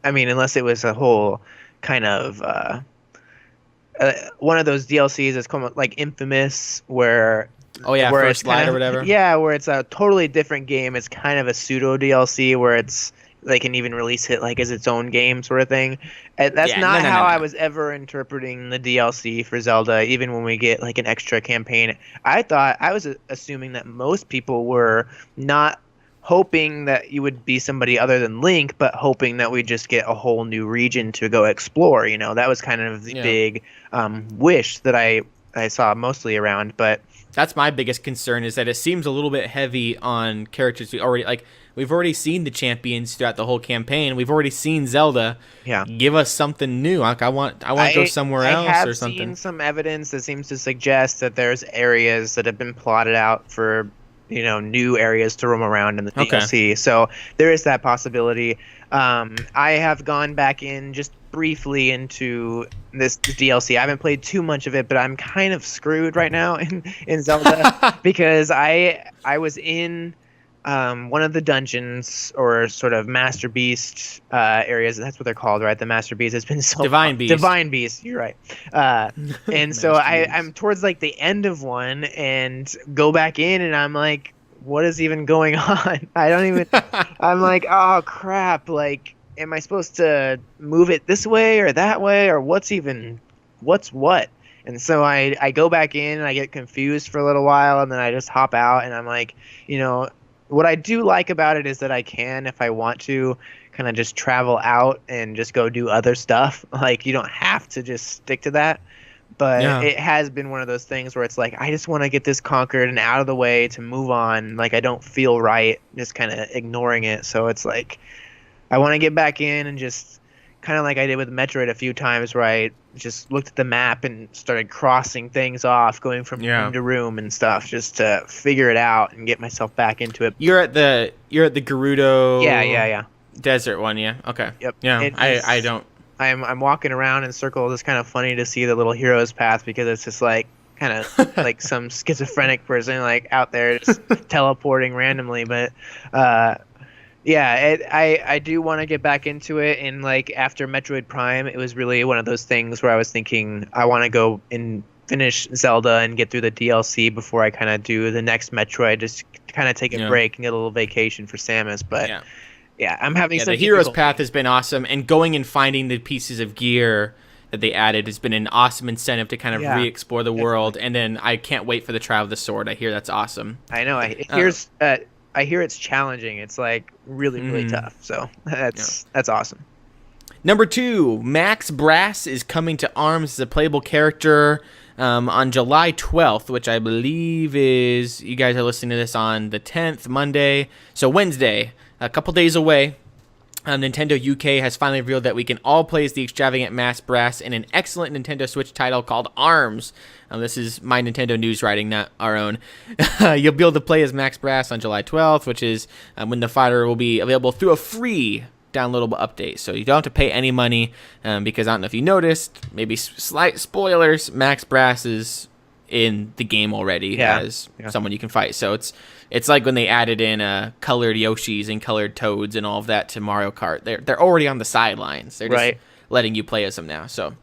Unless it was a whole kind of one of those DLCs that's called like Infamous, where First Light or whatever. Yeah, where it's a totally different game. It's kind of a pseudo DLC where they can even release it like as its own game sort of thing. And that's not how I was ever interpreting the DLC for Zelda, even when we get like an extra campaign. I was assuming that most people were not hoping that you would be somebody other than Link, but hoping that we just get a whole new region to go explore. That was kind of the big wish that I saw mostly around. But that's my biggest concern, is that it seems a little bit heavy on characters we've already seen the champions throughout the whole campaign. We've already seen Zelda. Yeah. Give us something new. Like I want to go somewhere else or something. I have seen some evidence that seems to suggest that there's areas that have been plotted out for new areas to roam around in the DLC. So there is that possibility. I have gone back in just briefly into this DLC. I haven't played too much of it, but I'm kind of screwed right now in Zelda because I was in one of the dungeons or sort of Master Beast areas. That's what they're called, right? The Master Beast. It's been so Divine Beast. Divine Beast. You're right. And so Master Beast. I'm towards like the end of one and go back in, and I'm like, what is even going on? I don't even. I'm like, oh crap! Like, am I supposed to move it this way or that way, or what's what? And so I go back in and I get confused for a little while, and then I just hop out, and I'm like, what I do like about it is that I can, if I want to, kind of just travel out and just go do other stuff. Like, you don't have to just stick to that. But it has been one of those things where it's like, I just want to get this conquered and out of the way to move on. Like, I don't feel right just kind of ignoring it. So it's like, I want to get back in and just kind of like I did with Metroid a few times, where I just looked at the map and started crossing things off, going from room to room and stuff, just to figure it out and get myself back into it. You're at the Gerudo Yeah. desert one, yeah. Okay. Yep. Yeah. I don't. I'm walking around in circles. It's kind of funny to see the little hero's path, because it's just like kind of like some schizophrenic person like out there just teleporting randomly. But I do want to get back into it. And like after Metroid Prime, it was really one of those things where I was thinking I want to go and finish Zelda and get through the DLC before I kind of do the next Metroid, just kind of take a break and get a little vacation for Samus. But I'm having some the hero's path has been awesome, and going and finding the pieces of gear that they added has been an awesome incentive to kind of re-explore the world. And then I can't wait for the Trial of the Sword. I hear that's awesome. I know. I hear it's challenging. It's like really tough. So that's awesome. Number 2, Max Brass is coming to ARMS as a playable character on July 12th, which I believe is, you guys are listening to this on the 10th, Monday. So Wednesday, a couple days away. Nintendo UK has finally revealed that we can all play as the extravagant Max Brass in an excellent Nintendo Switch title called ARMS. This is my Nintendo news writing, not our own. You'll be able to play as Max Brass on July 12th, which is when the fighter will be available through a free downloadable update. So you don't have to pay any money, because I don't know if you noticed, maybe slight spoilers, Max Brass is in the game already as someone you can fight. So it's like when they added in colored Yoshis and colored Toads and all of that to Mario Kart. They're already on the sidelines. They're just letting you play as them now. So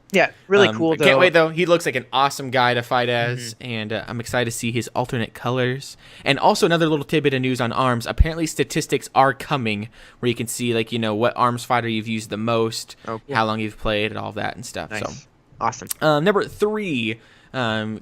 really cool. Can't wait though. He looks like an awesome guy to fight as, and I'm excited to see his alternate colors. And also another little tidbit of news on ARMS. Apparently statistics are coming where you can see what ARMS fighter you've used the most, how long you've played, and all of that and stuff. Nice. So awesome. Number 3 and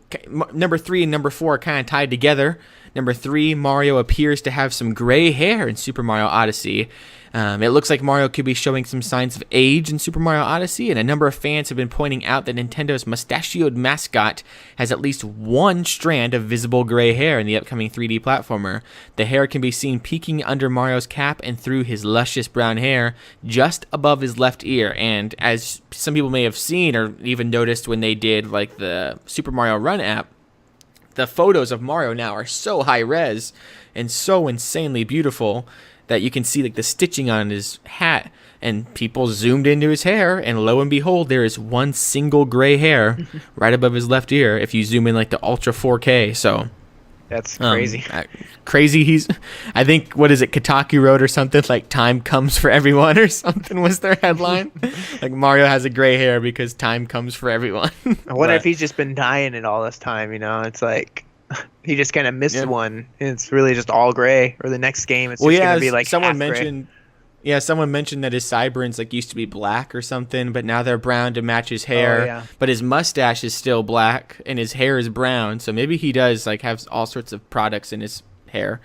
number 4 are kind of tied together. Number 3, Mario appears to have some gray hair in Super Mario Odyssey. It looks like Mario could be showing some signs of age in Super Mario Odyssey, and a number of fans have been pointing out that Nintendo's mustachioed mascot has at least one strand of visible gray hair in the upcoming 3D platformer. The hair can be seen peeking under Mario's cap and through his luscious brown hair just above his left ear. And as some people may have seen or even noticed when they did like the Super Mario Run app, the photos of Mario now are so high res and so insanely beautiful that you can see like the stitching on his hat, and people zoomed into his hair, and lo and behold, there is one single gray hair right above his left ear if you zoom in like the Ultra 4K. So that's crazy. Crazy. I think, what is it, Kotaku wrote or something like time comes for everyone or something was their headline. Like Mario has a gray hair because time comes for everyone. I wonder if he's just been dying it all this time, It's like he just kind of missed one, and it's really just all gray. Or the next game, it's just going to be like someone half mentioned. gray. Yeah, someone mentioned that his sideburns like used to be black or something, but now they're brown to match his hair. Oh, yeah. But his mustache is still black, and his hair is brown. So maybe he does like have all sorts of products in his hair.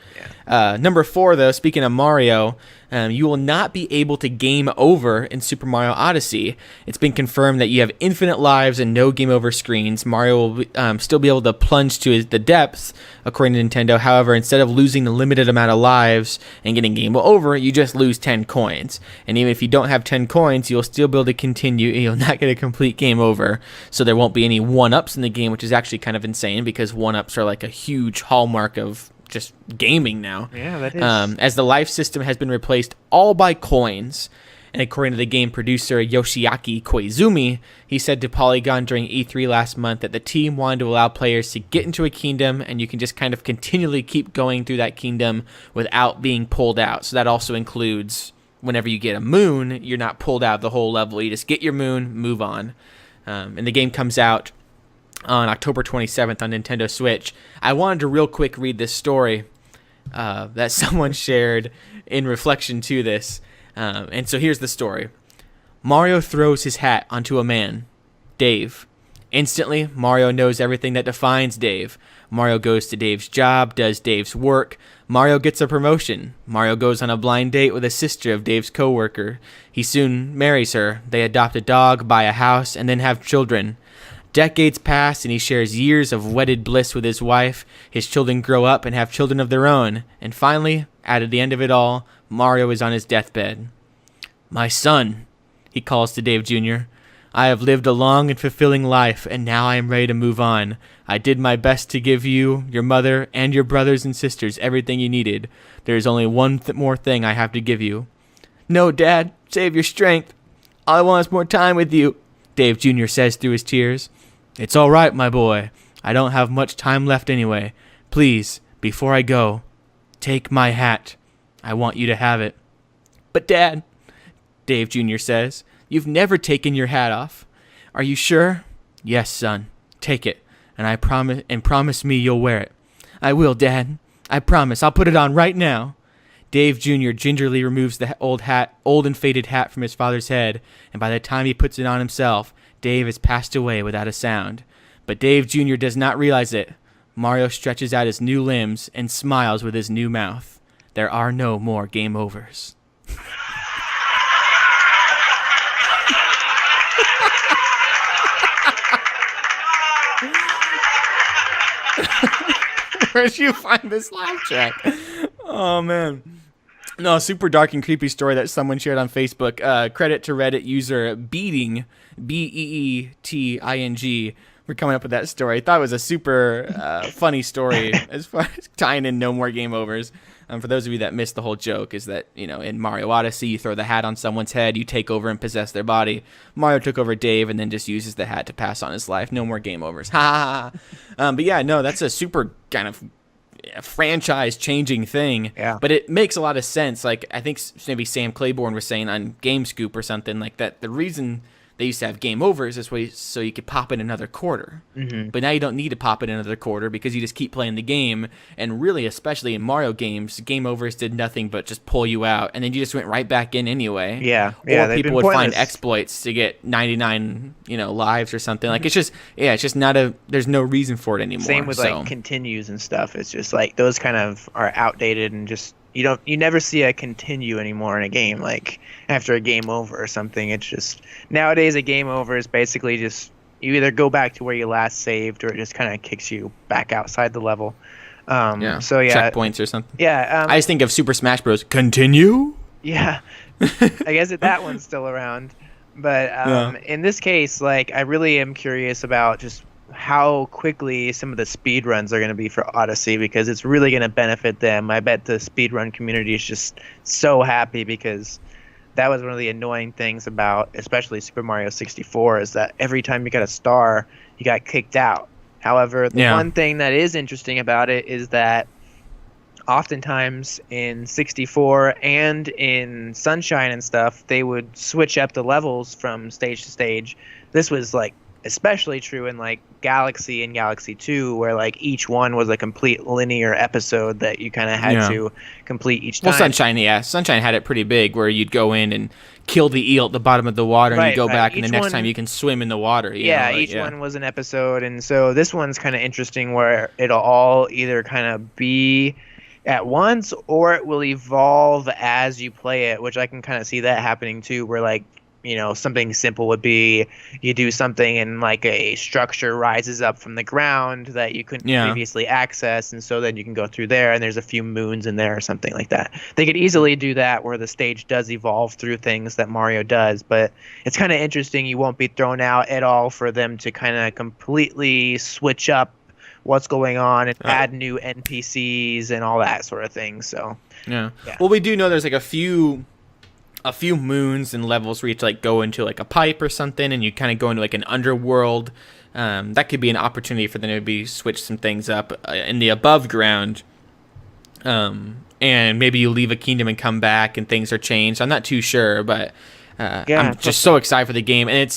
Number 4, though, speaking of Mario, you will not be able to game over in Super Mario Odyssey. It's been confirmed that you have infinite lives and no game over screens. Mario will still be able to plunge to the depths, according to Nintendo. However, instead of losing the limited amount of lives and getting game over, you just lose 10 coins. And even if you don't have 10 coins, you'll still be able to continue, and you'll not get a complete game over. So there won't be any 1-ups in the game, which is actually kind of insane, because 1-ups are like a huge hallmark of just gaming now. Yeah, that is. As the life system has been replaced all by coins, And according to the game producer Yoshiaki Koizumi, he said to Polygon during E3 last month that the team wanted to allow players to get into a kingdom, and you can just kind of continually keep going through that kingdom without being pulled out. So that also includes whenever you get a moon, you're not pulled out of the whole level. You just get your moon, move on. And the game comes out on October 27th on Nintendo Switch. I wanted to real quick read this story that someone shared in reflection to this. And so here's the story. Mario throws his hat onto a man, Dave. Instantly, Mario knows everything that defines Dave. Mario goes to Dave's job, does Dave's work. Mario gets a promotion. Mario goes on a blind date with a sister of Dave's coworker. He soon marries her. They adopt a dog, buy a house, and then have children. Decades pass, and he shares years of wedded bliss with his wife. His children grow up and have children of their own. And finally, at the end of it all, Mario is on his deathbed. "My son," he calls to Dave Jr., "I have lived a long and fulfilling life, and now I am ready to move on. I did my best to give you, your mother, and your brothers and sisters everything you needed. There is only one more thing I have to give you." "No, Dad, save your strength. All I want is more time with you," Dave Jr. says through his tears. "It's all right, my boy. I don't have much time left anyway. Please, before I go, take my hat. I want you to have it." "But Dad," Dave Jr. says, "you've never taken your hat off. Are you sure?" "Yes, son. Take it, and promise me you'll wear it." "I will, Dad. I promise. I'll put it on right now." Dave Jr. gingerly removes the old and faded hat from his father's head, and by the time he puts it on himself, Dave has passed away without a sound. But Dave Jr. does not realize it. Mario stretches out his new limbs and smiles with his new mouth. There are no more game overs. Where'd you find this laugh track? Oh, man. No, super dark and creepy story that someone shared on Facebook. Credit to Reddit user Beating, Beeting, for coming up with that story. I thought it was a super funny story as far as tying in no more game overs. For those of you that missed the whole joke, is that, in Mario Odyssey, you throw the hat on someone's head, you take over and possess their body. Mario took over Dave and then just uses the hat to pass on his life. No more game overs. Ha ha ha. But yeah, no, that's a super kind of franchise-changing thing. Yeah. But it makes a lot of sense. Like, I think maybe Sam Claiborne was saying on GameScoop or something like that, the reason they used to have game overs this way so you could pop in another quarter. Mm-hmm. But now you don't need to pop in another quarter because you just keep playing the game. And really, especially in Mario games, game overs did nothing but just pull you out, and then you just went right back in anyway. Yeah. Or people would find exploits to get 99, lives or something. Like, it's just not there's no reason for it anymore. Same with like continues and stuff. It's just like those kind of are outdated and just you never see a continue anymore in a game, like after a game over or something. It's just nowadays a game over is basically just you either go back to where you last saved or it just kind of kicks you back outside the level. So yeah, checkpoints or something. Yeah, I just think of Super Smash Bros. Continue. Yeah, I guess that one's still around, but in this case, like I really am curious about just how quickly some of the speed runs are going to be for Odyssey, because it's really going to benefit them. I bet the speed run community is just so happy, because that was one of the annoying things about especially Super Mario 64 is that every time you got a star, you got kicked out. However, the one thing that is interesting about it is that oftentimes in 64 and in Sunshine and stuff, they would switch up the levels from stage to stage. This was like especially true in like Galaxy and Galaxy 2, where like each one was a complete linear episode that you kind of had to complete each time. Well, Sunshine had it pretty big, where you'd go in and kill the eel at the bottom of the water, and you go back, and the next time you can swim in the water. Each one was an episode, and so this one's kind of interesting, where it'll all either kind of be at once, or it will evolve as you play it, which I can kind of see that happening too, where like something simple would be you do something and like a structure rises up from the ground that you couldn't previously access, and so then you can go through there and there's a few moons in there or something like that. They could easily do that where the stage does evolve through things that Mario does, but it's kind of interesting. You won't be thrown out at all for them to kind of completely switch up what's going on and add new NPCs and all that sort of thing. So well, we do know there's like a few a few moons and levels where you have to like go into like a pipe or something, and you kind of go into like an underworld. That could be an opportunity for them to maybe switch some things up in the above ground. And maybe you leave a kingdom and come back and things are changed. I'm not too sure, but I'm just so excited for the game. And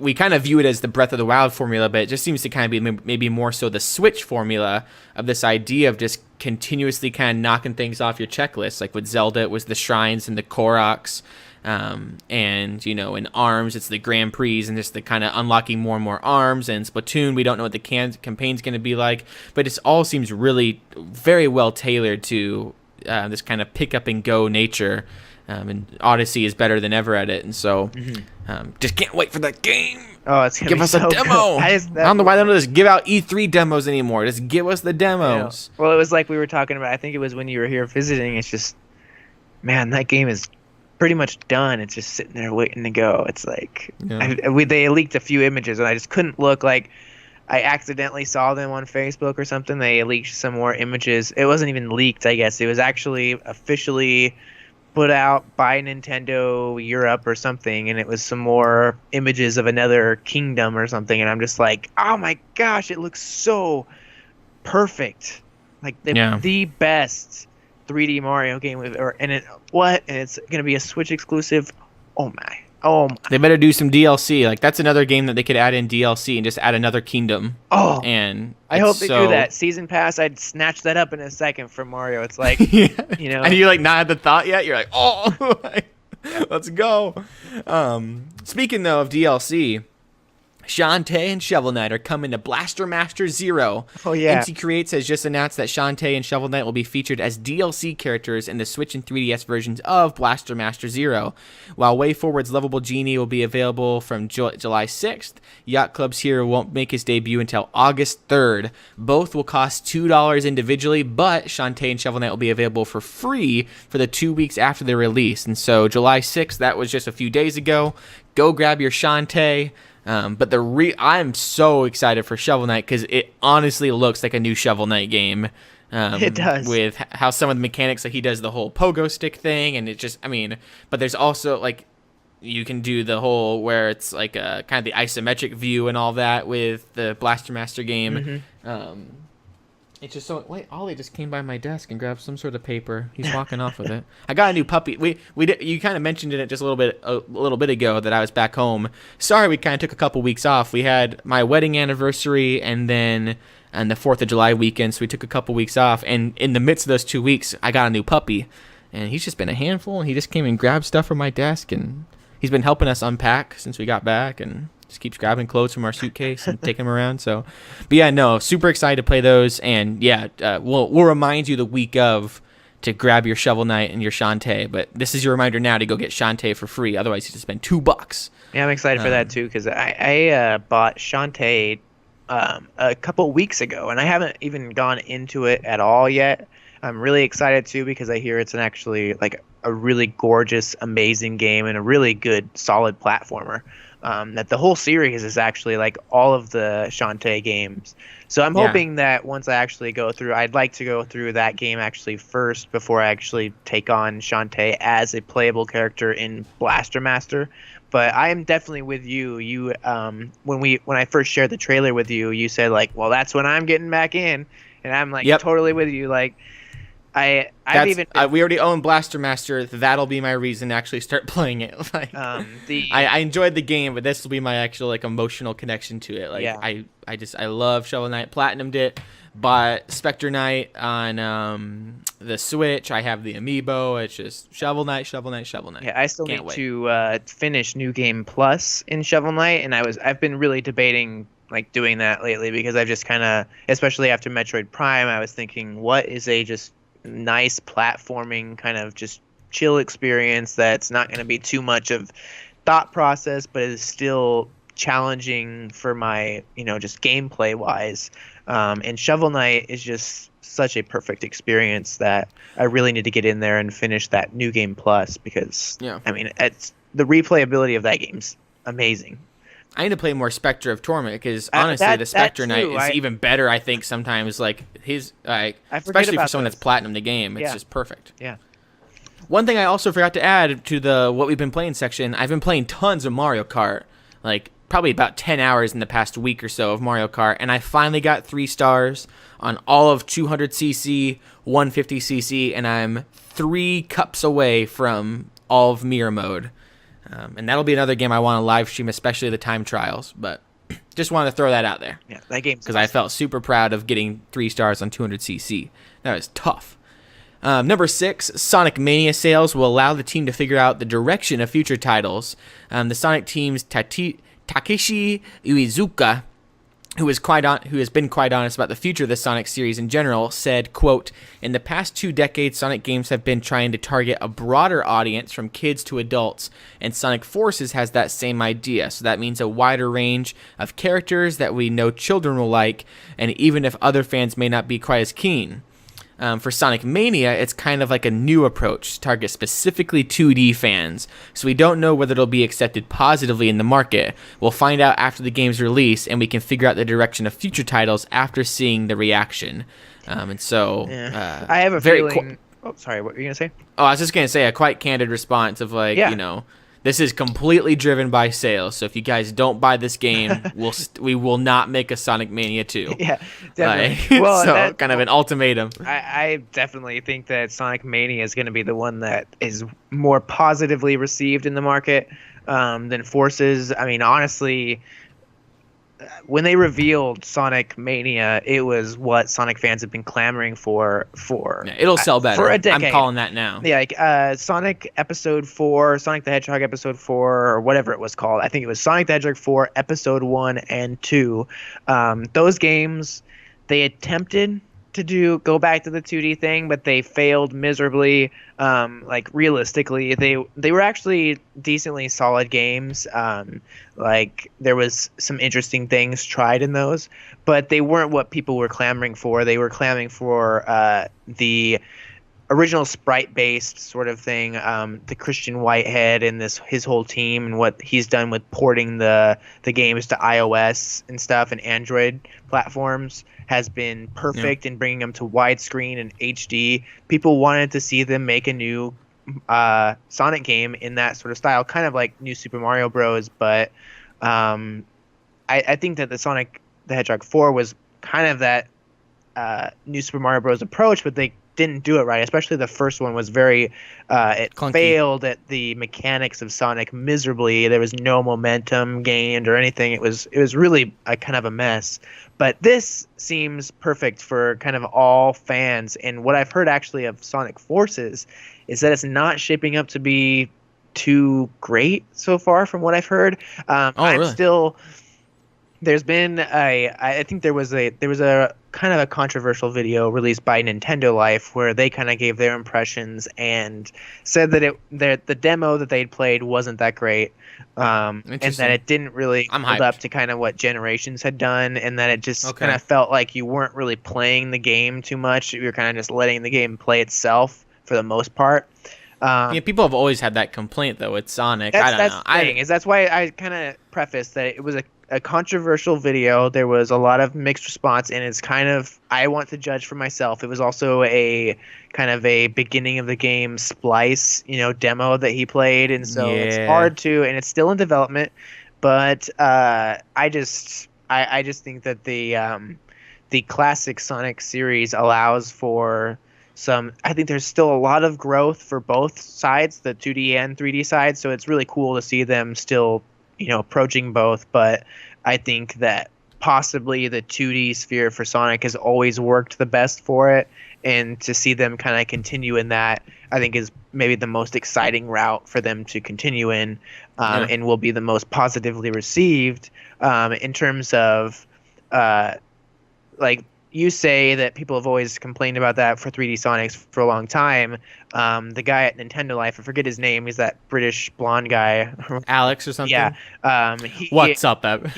we kind of view it as the Breath of the Wild formula, but it just seems to kind of be maybe more so the Switch formula of this idea of just continuously kind of knocking things off your checklist. Like with Zelda, it was the shrines and the Koroks. And in ARMS it's the Grand Prix and just the kind of unlocking more and more arms. And Splatoon, we don't know what the campaign's going to be like, but it all seems really very well tailored to this kind of pick up and go nature. And Odyssey is better than ever at it, and so just can't wait for that game. Oh, it's gonna give be us so a demo. I don't know why they don't just give out E3 demos anymore. Just give us the demos. Well, it was like we were talking about. I think it was when you were here visiting. It's just, man, that game is pretty much done. It's just sitting there waiting to go. It's like they leaked a few images, and I just couldn't look. Like I accidentally saw them on Facebook or something. They leaked some more images. It wasn't even leaked, I guess. It was actually officially put out by Nintendo Europe or something, and it was some more images of another kingdom or something, and I'm just like, oh my gosh, it looks so perfect. Like the best 3D Mario game and it's gonna be a Switch exclusive. Oh my. They better do some DLC. Like that's another game that they could add in DLC and just add another kingdom. And I hope they do that. Season Pass, I'd snatch that up in a second from Mario. It's like And you like not had the thought yet. You're like, let's go. Speaking though of DLC, Shantae and Shovel Knight are coming to Blaster Master Zero. Oh, yeah. NC Creates has just announced that Shantae and Shovel Knight will be featured as DLC characters in the Switch and 3DS versions of Blaster Master Zero. While WayForward's Lovable Genie will be available from July 6th, Yacht Club's Hero won't make his debut until August 3rd. Both will cost $2 individually, but Shantae and Shovel Knight will be available for free for the 2 weeks after their release. And so July 6th, that was just a few days ago. Go grab your Shantae. But I'm so excited for Shovel Knight because it honestly looks like a new Shovel Knight game. It does. With how some of the mechanics, like he does the whole pogo stick thing, and it just, but there's also like you can do the whole where it's like kind of the isometric view and all that with the Blaster Master game. It's just so. Wait, Ollie just came by my desk and grabbed some sort of paper. He's walking off with it. I got a new puppy. You kind of mentioned it just a little bit ago that I was back home. Sorry, we kind of took a couple weeks off. We had my wedding anniversary and then the 4th of July weekend, so we took a couple weeks off. And in the midst of those 2 weeks, I got a new puppy, and he's just been a handful. And he just came and grabbed stuff from my desk, and he's been helping us unpack since we got back, and just keeps grabbing clothes from our suitcase and taking them around. So, but yeah, no, super excited to play those. And yeah, we'll remind you the week of to grab your Shovel Knight and your Shantae. But this is your reminder now to go get Shantae for free. Otherwise, you have to spend $2. Yeah, I'm excited for that too because I bought Shantae a couple weeks ago, and I haven't even gone into it at all yet. I'm really excited too because I hear it's actually like a really gorgeous, amazing game and a really good, solid platformer. That the whole series is actually like all of the Shantae games. So I'm hoping that once I actually go through, I'd like to go through that game actually first before I actually take on Shantae as a playable character in Blaster Master. But I am definitely with you. You when I first shared the trailer with you, you said like, well, that's when I'm getting back in, and I'm like totally with you. Like we already own Blaster Master. That'll be my reason to actually start playing it. Like, I enjoyed the game, but this will be my actual like emotional connection to it. Like, I love Shovel Knight. Platinumed it. Bought Spectre Knight on the Switch. I have the amiibo. It's just Shovel Knight, Shovel Knight, Shovel Knight. Yeah, I still need to finish New Game Plus in Shovel Knight, and I've been really debating like doing that lately because I've just kind of, especially after Metroid Prime, I was thinking, what is a just nice platforming kind of just chill experience that's not going to be too much of thought process, but is still challenging for my, just gameplay wise. And Shovel Knight is just such a perfect experience that I really need to get in there and finish that New Game Plus because it's the replayability of that game's amazing. I need to play more Spectre of Torment because honestly, the Spectre Knight is even better. I think sometimes like his especially for someone that's platinum the game, it's just perfect. Yeah. One thing I also forgot to add to the what we've been playing section, I've been playing tons of Mario Kart, like probably about 10 hours in the past week or so of Mario Kart, and I finally got 3 stars on all of 200cc, 150cc, and I'm 3 cups away from all of mirror mode. And that'll be another game I want to live stream, especially the time trials, but just wanted to throw that out there. Yeah, that game's because I felt super proud of getting 3 stars on 200cc. That was tough. Number 6, Sonic Mania sales will allow the team to figure out the direction of future titles. The Sonic team's Takeshi Uezuka, who has been quite honest about the future of the Sonic series in general, said, quote, "In the past 2 decades, Sonic games have been trying to target a broader audience from kids to adults, and Sonic Forces has that same idea. So that means a wider range of characters that we know children will like, and even if other fans may not be quite as keen. For Sonic Mania, it's kind of like a new approach to target specifically 2D fans, so we don't know whether it'll be accepted positively in the market. We'll find out after the game's release, and we can figure out the direction of future titles after seeing the reaction." And so, I have a feeling. Sorry, what were you gonna say? Oh, I was just gonna say a quite candid response of like, this is completely driven by sales. So if you guys don't buy this game, we will not make a Sonic Mania 2. Yeah, definitely. Well, kind of an ultimatum. I definitely think that Sonic Mania is going to be the one that is more positively received in the market than Forces. I mean, honestly, when they revealed Sonic Mania, it was what Sonic fans have been clamoring for. Yeah, it'll sell better. For a decade. I'm calling that now. Yeah, like Sonic Episode 4, Sonic the Hedgehog Episode 4, or whatever it was called. I think it was Sonic the Hedgehog 4, Episode 1 and 2. Those games, they attempted to go back to the 2D thing, but they failed miserably. Like realistically, they were actually decently solid games. Like there was some interesting things tried in those, but they weren't what people were clamoring for. They were clamoring for the original sprite-based sort of thing, the Christian Whitehead and his whole team, and what he's done with porting the games to iOS and stuff and Android platforms has been perfect in bringing them to widescreen and HD. People wanted to see them make a new Sonic game in that sort of style, kind of like New Super Mario Bros. But I think that the Sonic the Hedgehog 4 was kind of that New Super Mario Bros. Approach, but they didn't do it right. Especially the first one was very it clunky. Failed at the mechanics of Sonic miserably. There was no momentum gained or anything. It was really a kind of a mess. But this seems perfect for kind of all fans. And what I've heard actually of Sonic Forces is that it's not shaping up to be too great so far from what I've heard. I'm really? still. There's been I think there was a kind of a controversial video released by Nintendo Life where they kind of gave their impressions and said that the demo that they'd played wasn't that great, and that it didn't really hold up to kind of what Generations had done, and that it just kind of felt like you weren't really playing the game too much. You were kind of just letting the game play itself for the most part. People have always had that complaint though with Sonic. I don't know. The thing is, that's why I kind of prefaced that it was a controversial video. There was a lot of mixed response, and it's kind of, I want to judge for myself. It was also a kind of a beginning of the game splice, demo that he played, and so it's hard to, and it's still in development. But I just think that the classic Sonic series allows for some. I think there's still a lot of growth for both sides, the 2D and 3D side. So it's really cool to see them still approaching both, but I think that possibly the 2D sphere for Sonic has always worked the best for it, and to see them kind of continue in that, I think is maybe the most exciting route for them to continue in, and will be the most positively received in terms of like you say that people have always complained about that for 3D Sonics for a long time. The guy at Nintendo Life, I forget his name. He's that British blonde guy. Alex or something? Yeah. What's up, Eb?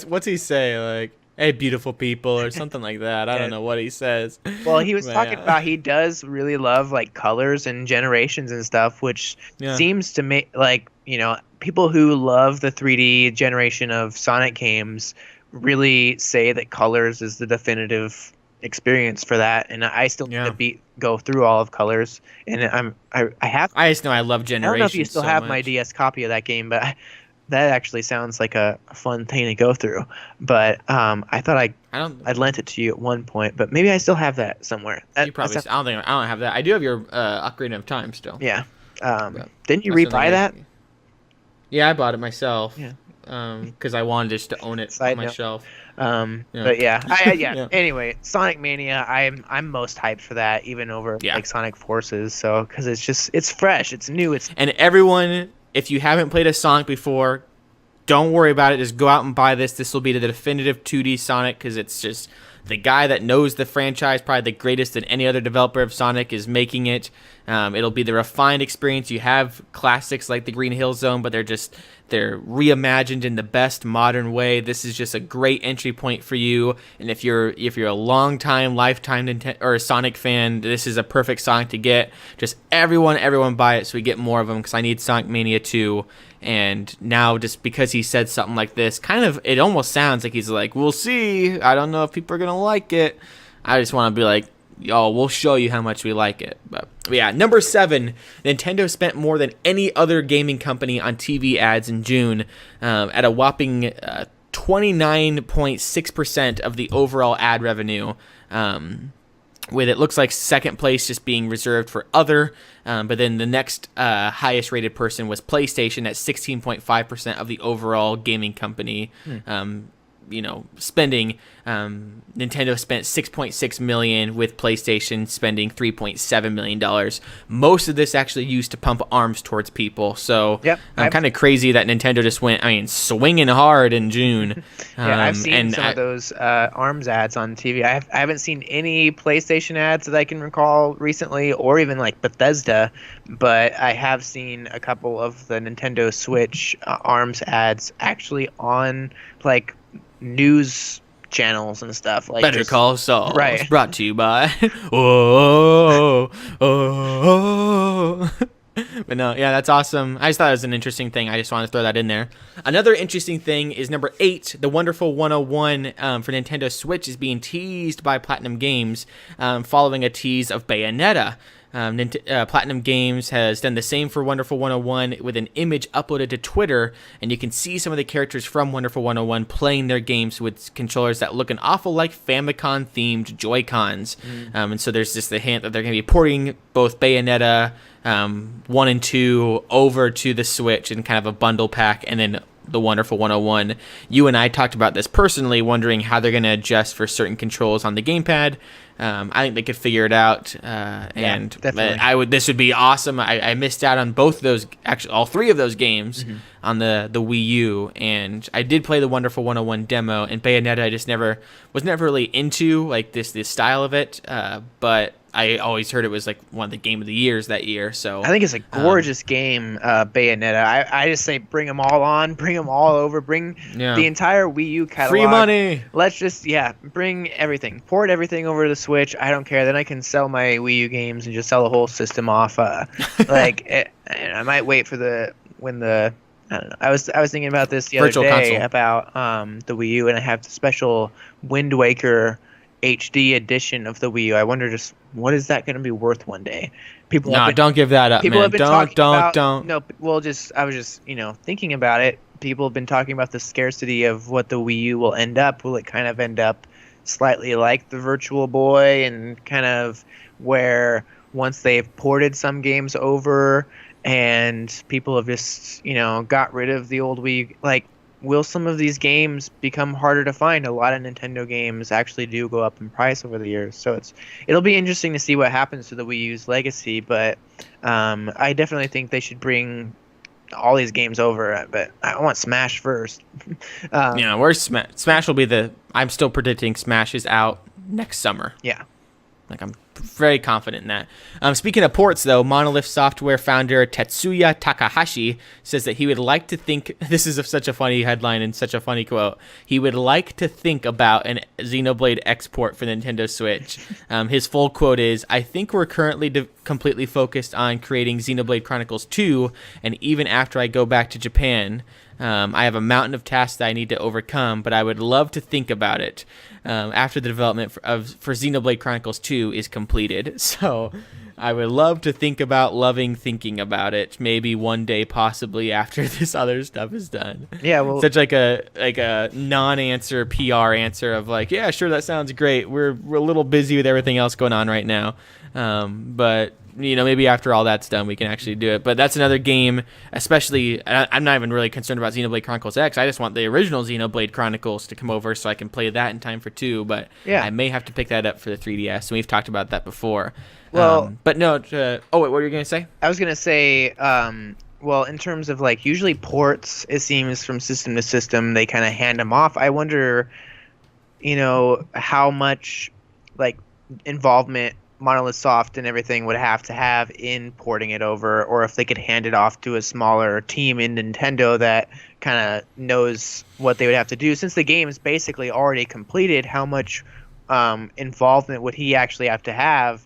What's he say? Like, hey, beautiful people, or something like that. I don't know what he says. Well, he was talking about he does really love like colors and generations and stuff, which seems to make like, people who love the 3D generation of Sonic games really say that Colors is the definitive experience for that, and I still need Yeah. to go through all of Colors, and I have. I just know I love I don't Generations know if you still so have much. my DS copy of that game, but that actually sounds like a fun thing to go through. But I thought I'd lent it to you at one point, but maybe I still have that somewhere. You probably. I don't have that. I do have your Ocarina of Time still. Yeah. But Didn't you that's something rebuy that? Yeah, I bought it myself. Yeah. Because I wanted just to own it Side on my note. shelf. But yeah, Yeah. Anyway, Sonic Mania, I'm most hyped for that, even over Yeah. like Sonic Forces. So because it's fresh, it's new, And everyone, if you haven't played a Sonic before, don't worry about it. Just go out and buy this. This will be the definitive 2D Sonic because it's just the guy that knows the franchise, probably the greatest than any other developer of Sonic, is making it. It'll be the refined experience. You have classics like the Green Hill Zone, but they're reimagined in the best modern way. This is just a great entry point for you. And if you're a lifetime or a Sonic fan, this is a perfect Sonic to get. Just everyone buy it so we get more of them because I need Sonic Mania 2. And now just because he said something like this, it almost sounds like he's like, we'll see. I don't know if people are going to like it. I just want to be like, yo, we'll show you how much we like it. But yeah, number 7, Nintendo spent more than any other gaming company on TV ads in June at a whopping 29.6% of the overall ad revenue. With it looks like second place just being reserved for other, but then the next highest rated person was PlayStation at 16.5% of the overall gaming company spending. Nintendo spent $6.6 million with PlayStation spending $3.7 million. Most of this actually used to pump arms towards people. So Yep. kind of crazy that Nintendo just went, swinging hard in June. Yeah, I've seen some of those ARMS ads on TV. I haven't seen any PlayStation ads that I can recall recently, or even like Bethesda, but I have seen a couple of the Nintendo Switch ARMS ads actually on like news channels and stuff. Like Better Call Saul. Right. Brought to you by oh. But no, yeah, that's awesome. I just thought it was an interesting thing. I just wanted to throw that in there. Another interesting thing is number 8, the Wonderful 101 for Nintendo Switch is being teased by Platinum Games following a tease of Bayonetta. Platinum Games has done the same for Wonderful 101 with an image uploaded to Twitter, and you can see some of the characters from Wonderful 101 playing their games with controllers that look an awful like Famicom-themed Joy-Cons. And so there's just the hint that they're going to be porting both Bayonetta 1 and 2 over to the Switch in kind of a bundle pack, and then the Wonderful 101. You and I talked about this personally, wondering how they're going to adjust for certain controls on the gamepad. I think they could figure it out, and definitely. This would be awesome. I missed out on both those, actually all 3 of those games on the Wii U, and I did play the Wonderful 101 demo. And Bayonetta, I just was never really into like this style of it, but I always heard it was like one of the game of the years that year. So I think it's a gorgeous game, Bayonetta. I just say bring them all on, bring them all over, bring the entire Wii U catalog. Free money. Let's just bring everything, port everything over to the Switch. I don't care. Then I can sell my Wii U games and just sell the whole system off. I might wait for when the. I don't know. I was thinking about this the Virtual other day console. about the Wii U, and I have the special Wind Waker HD edition of the Wii U. I wonder just what is that going to be worth one day? Don't give that up, people man. have been Don't. No, well, I was just thinking about it. People have been talking about the scarcity of what the Wii U will end up. Will it kind of end up slightly like the Virtual Boy, and kind of where once they've ported some games over and people have just got rid of the old Wii, like, will some of these games become harder to find? A lot of Nintendo games actually do go up in price over the years, so it'll be interesting to see what happens to the Wii U's legacy. But I definitely think they should bring all these games over. But I want Smash first. Where's Smash? Smash will be I'm still predicting Smash is out next summer. Yeah. Like, I'm very confident in that. Speaking of ports, though, Monolith Software founder Tetsuya Takahashi says that he would like to think, this is such a funny headline and such a funny quote, he would like to think about an Xenoblade export for Nintendo Switch. His full quote is, "I think we're currently completely focused on creating Xenoblade Chronicles 2, and even after I go back to Japan, I have a mountain of tasks that I need to overcome, but I would love to think about it after the development for Xenoblade Chronicles 2 is completed. So I would love to think about thinking about it. Maybe one day, possibly after this other stuff is done. Yeah, well, such like a non-answer PR answer of like, yeah, sure, that sounds great. We're a little busy with everything else going on right now, but maybe after all that's done, we can actually do it. But that's another game, especially, I'm not even really concerned about Xenoblade Chronicles X. I just want the original Xenoblade Chronicles to come over so I can play that in time for 2. But yeah, I may have to pick that up for the 3DS, and we've talked about that before. Well, but no, what were you going to say? I was going to say, well, in terms of like usually ports, it seems from system to system, they kind of hand them off. I wonder, how much like involvement Monolith Soft and everything would have to have in porting it over, or if they could hand it off to a smaller team in Nintendo that kind of knows what they would have to do. Since the game is basically already completed, how much involvement would he actually have to have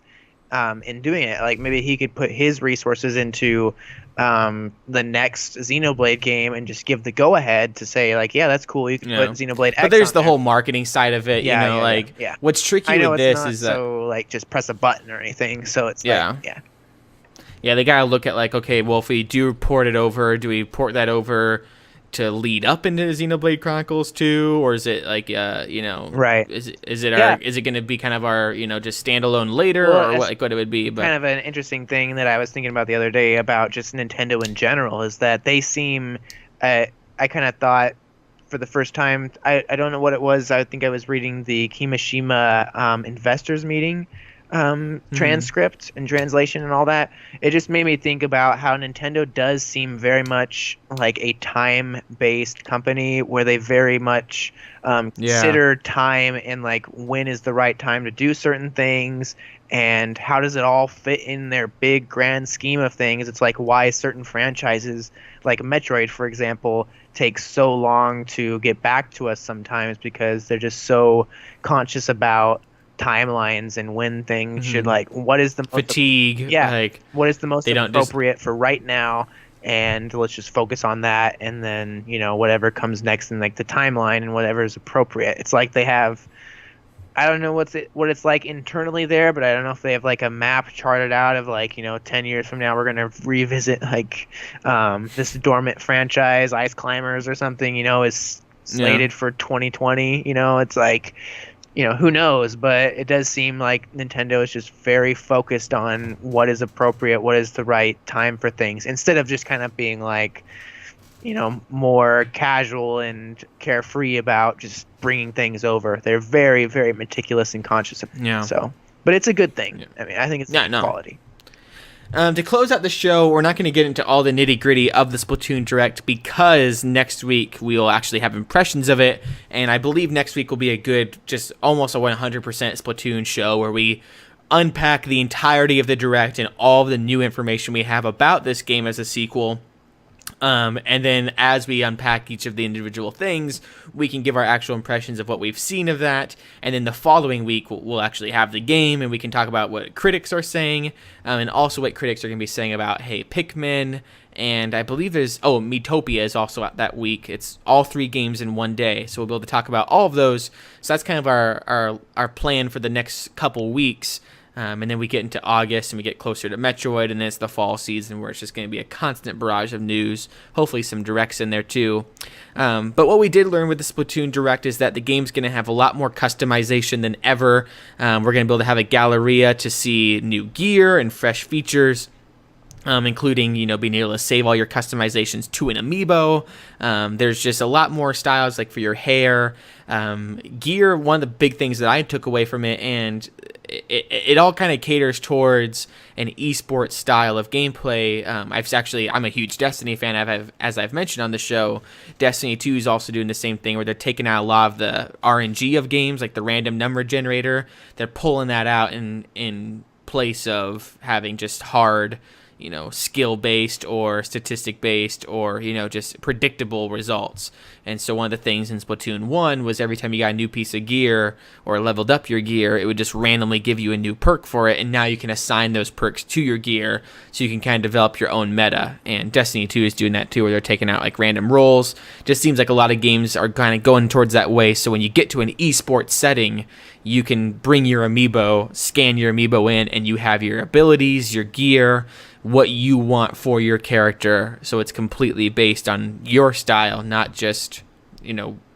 in doing it? Like maybe he could put his resources into the next Xenoblade game and just give the go ahead to say like, yeah, that's cool, you can put Xenoblade X. But there's the whole marketing side of it. Yeah. What's tricky with this is that like just press a button or anything. So it's yeah, they gotta look at like, okay, well, if we do port it over, do we port that over to lead up into Xenoblade Chronicles 2, or is it like right? Is it going to be kind of our just standalone later, or what it would be? But kind of an interesting thing that I was thinking about the other day about just Nintendo in general is that they seem I kind of thought for the first time, I don't know what it was, I think I was reading the Kimishima investors meeting transcript and translation and all that. It just made me think about how Nintendo does seem very much like a time-based company where they very much consider time and like when is the right time to do certain things and how does it all fit in their big grand scheme of things. It's like why certain franchises like Metroid, for example, takes so long to get back to us sometimes, because they're just so conscious about timelines and when things should like what is the most fatigue what is the most appropriate for right now, and let's just focus on that, and then whatever comes next in like the timeline and whatever is appropriate. It's like they have, I don't know what it's like internally there, but I don't know if they have like a map charted out of like 10 years from now we're gonna revisit like this dormant franchise Ice Climbers or something is slated for 2020. It's like who knows, but it does seem like Nintendo is just very focused on what is appropriate, what is the right time for things, instead of just kind of being like, more casual and carefree about just bringing things over. They're very, very meticulous and conscious of it. So, but it's a good thing. Yeah. I mean, I think it's quality. To close out the show, we're not going to get into all the nitty-gritty of the Splatoon Direct because next week we will actually have impressions of it, and I believe next week will be a good, just almost a 100% Splatoon show where we unpack the entirety of the Direct and all of the new information we have about this game as a sequel. And then as we unpack each of the individual things, we can give our actual impressions of what we've seen of that. And then the following week, we'll actually have the game, and we can talk about what critics are saying, and also what critics are going to be saying about, hey, Pikmin, and I believe there's, Miitopia is also out that week. It's all 3 games in one day, so we'll be able to talk about all of those. So that's kind of our plan for the next couple weeks. And then we get into August and we get closer to Metroid, and then it's the fall season where it's just going to be a constant barrage of news, hopefully some directs in there too. But what we did learn with the Splatoon Direct is that the game's going to have a lot more customization than ever. We're going to be able to have a Galleria to see new gear and fresh features. Including, being able to save all your customizations to an amiibo. There's just a lot more styles, like for your hair. Gear, one of the big things that I took away from it, and it all kind of caters towards an esports style of gameplay. I'm a huge Destiny fan, as I've mentioned on the show. Destiny 2 is also doing the same thing, where they're taking out a lot of the RNG of games, like the random number generator. They're pulling that out in place of having just hard, skill based or statistic based or just predictable results. And so one of the things in Splatoon 1 was every time you got a new piece of gear or leveled up your gear, it would just randomly give you a new perk for it, and now you can assign those perks to your gear so you can kind of develop your own meta. And Destiny 2 is doing that too, where they're taking out like random rolls. Just seems like a lot of games are kind of going towards that way, so when you get to an esports setting, you can bring your amiibo, scan your amiibo in, and you have your abilities, your gear, what you want for your character. So it's completely based on your style, not just,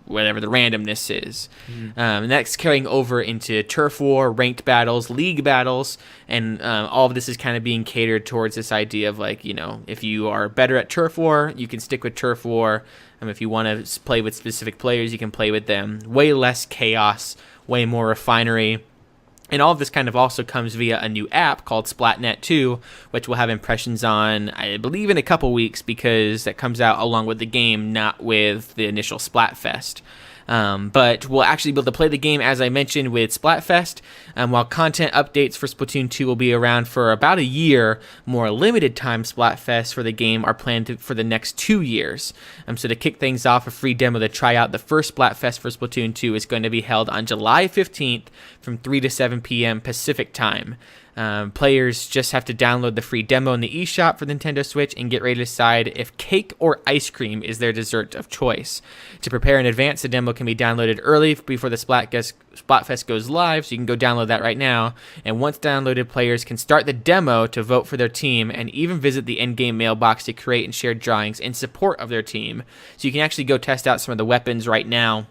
whatever the randomness is. And that's carrying over into turf war, ranked battles, league battles, and all of this is kind of being catered towards this idea of like, if you are better at turf war, you can stick with turf war. If you want to play with specific players, you can play with them. Way less chaos, way more refinery. And all of this kind of also comes via a new app called Splatnet 2, which we'll have impressions on, I believe, in a couple weeks, because that comes out along with the game, not with the initial Splatfest. But we'll actually be able to play the game, as I mentioned, with Splatfest. While content updates for Splatoon 2 will be around for about a year, more limited time Splatfests for the game are planned for the next 2 years. So to kick things off, a free demo to try out the first Splatfest for Splatoon 2 is going to be held on July 15th from 3 to 7 p.m. Pacific time. Players just have to download the free demo in the eShop for the Nintendo Switch and get ready to decide if cake or ice cream is their dessert of choice. To prepare in advance, the demo can be downloaded early before the Splatfest goes live, so you can go download that right now. And once downloaded, players can start the demo to vote for their team and even visit the in-game mailbox to create and share drawings in support of their team. So you can actually go test out some of the weapons right now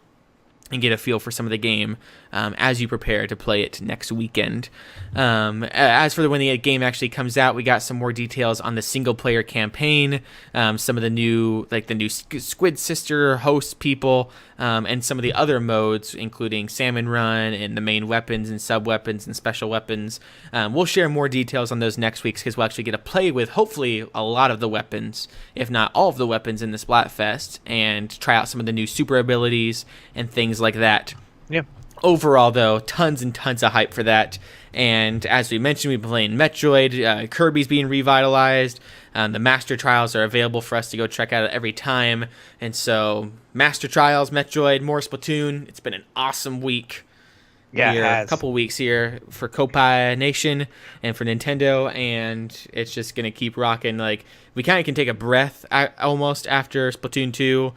and get a feel for some of the game as you prepare to play it next weekend. As for when the game actually comes out, we got some more details on the single-player campaign, some of the new Squid Sister host people, and some of the other modes, including Salmon Run and the main weapons and sub-weapons and special weapons. We'll share more details on those next week, because we'll actually get to play with, hopefully, a lot of the weapons, if not all of the weapons in the Splatfest, and try out some of the new super abilities and things like that. Yeah. Overall, though, tons and tons of hype for that. And as we mentioned, we've been playing Metroid. Kirby's being revitalized. The Master Trials are available for us to go check out every time. And so, Master Trials, Metroid, more Splatoon. It's been an awesome week. Yeah, here, a couple weeks here for Koppai Nation and for Nintendo, and it's just going to keep rocking. Like, we kind of can take a breath almost after Splatoon 2.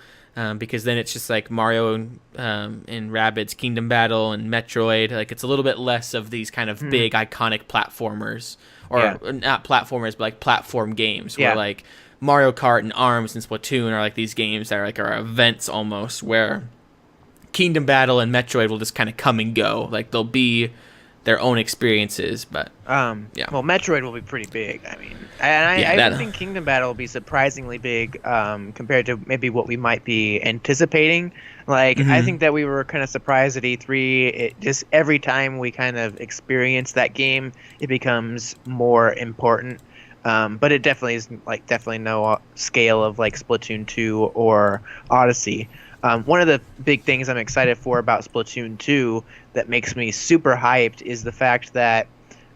Because then it's just like Mario and Rabbids Kingdom Battle and Metroid. Like, it's a little bit less of these kind of big iconic platformers, or not platformers, but like platform games where like Mario Kart and ARMS and Splatoon are like these games that are like our events almost, where Kingdom Battle and Metroid will just kind of come and go. Like, they'll be their own experiences, but well, Metroid will be pretty big. I mean, and I think Kingdom Battle will be surprisingly big compared to maybe what we might be anticipating. Like, I think that we were kind of surprised at E3. It just, every time we kind of experience that game, it becomes more important. But it definitely is definitely no scale of like Splatoon 2 or Odyssey. One of the big things I'm excited for about Splatoon 2 that makes me super hyped is the fact that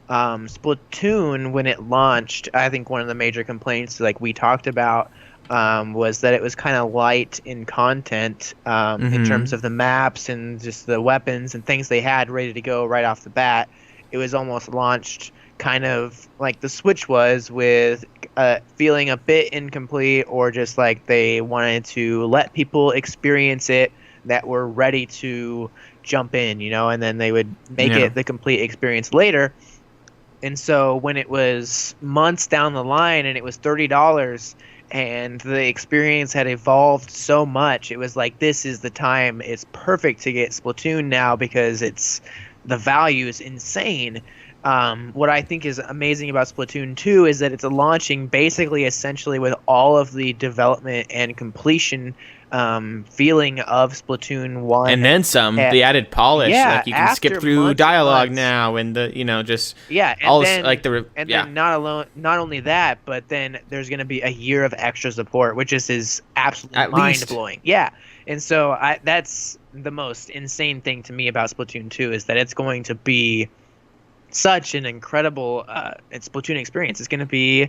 Splatoon, when it launched, I think one of the major complaints like we talked about was that it was kind of light in content in terms of the maps and just the weapons and things they had ready to go right off the bat. It was almost launched kind of like the Switch was, with feeling a bit incomplete, or just like they wanted to let people experience it that were ready to jump in, and then they would make it the complete experience later. And so when it was months down the line and it was $30 and the experience had evolved so much, it was like, this is the time. It's perfect to get Splatoon now because the value is insane. What I think is amazing about Splatoon 2 is that it's launching basically essentially with all of the development and completion feeling of Splatoon 1. And then some, the added polish. Yeah, like, you can skip through dialogue now, and not only that, but then there's going to be a year of extra support, which is absolutely mind-blowing. Yeah. And so that's the most insane thing to me about Splatoon 2, is that it's going to be such an incredible Splatoon experience. It's going to be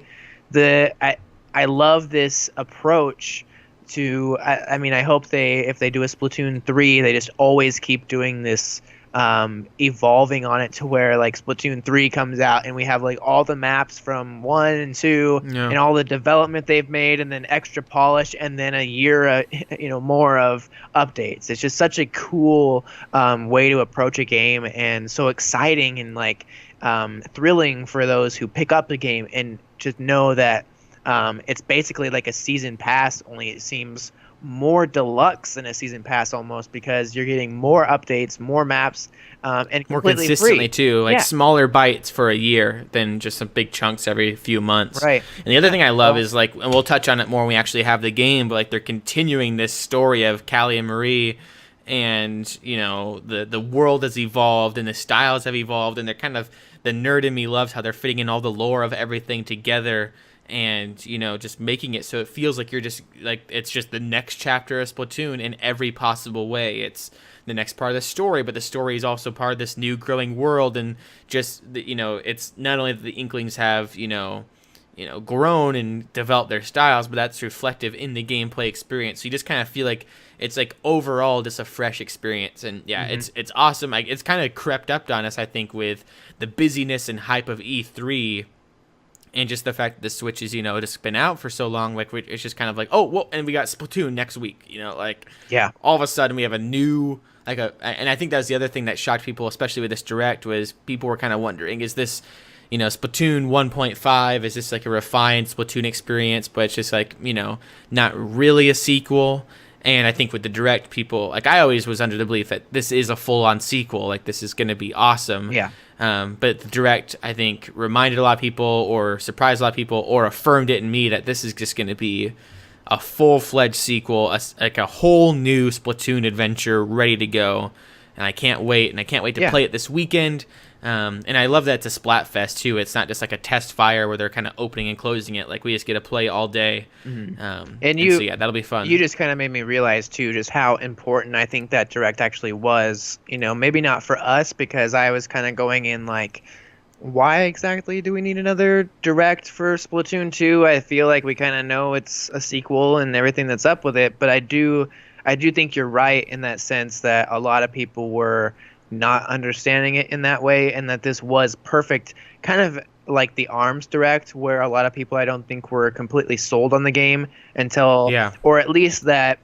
I love this approach to. I mean, I hope if they do a Splatoon 3, they just always keep doing this, evolving on it to where like Splatoon 3 comes out and we have like all the maps from 1 and 2 Yeah. and all the development they've made, and then extra polish, and then a year more of updates. It's just such a cool way to approach a game, and so exciting and like thrilling for those who pick up the game and just know that it's basically like a season pass, only it seems more deluxe than a season pass almost, because you're getting more updates, more maps, and More completely consistently free. too, like Yeah. smaller bites for a year than just some big chunks every few months. Right. And the other thing I love Well- is like, and we'll touch on it more when we actually have the game, but like they're continuing this story of Callie and Marie, and you know the world has evolved and the styles have evolved, and they're kind of, the nerd in me loves how they're fitting in all the lore of everything together, and you know just making it so it feels like you're just like it's just the next chapter of Splatoon in every possible way. It's the next part of the story, but the story is also part of this new growing world, and just you know it's not only that the Inklings have grown and developed their styles, but that's reflective in the gameplay experience. So you just kind of feel like it's like overall just a fresh experience, and yeah, it's awesome. It's kind of crept up on us, I think, with the busyness and hype of E3. And just the fact that the Switch is, just been out for so long, like it's just kind of like, oh, well, and we got Splatoon next week, like, Yeah. all of a sudden we have a new, and I think that was the other thing that shocked people, especially with this Direct, was people were kind of wondering, is this, Splatoon 1.5, is this like a refined Splatoon experience, but it's just like, not really a sequel. And I think with the Direct, people, like, I always was under the belief that this is a full-on sequel, like this is going to be awesome. Yeah. But the Direct, I think, reminded a lot of people, or surprised a lot of people, or affirmed it in me that this is just going to be a full-fledged sequel, like a whole new Splatoon adventure ready to go. And I can't wait, to play it this weekend. And I love that it's a Splatfest, too. It's not just like a test fire where they're kind of opening and closing it. Like, we just get to play all day. And so, yeah, that'll be fun. You just kind of made me realize, too, just how important I think that Direct actually was. Maybe not for us, because I was kind of going in like, why exactly do we need another Direct for Splatoon 2? I feel like we kind of know it's a sequel and everything that's up with it. But I do think you're right in that sense that a lot of people were not understanding it in that way, and that this was perfect, kind of like the ARMS Direct, where a lot of people I don't think were completely sold on the game until, or at least that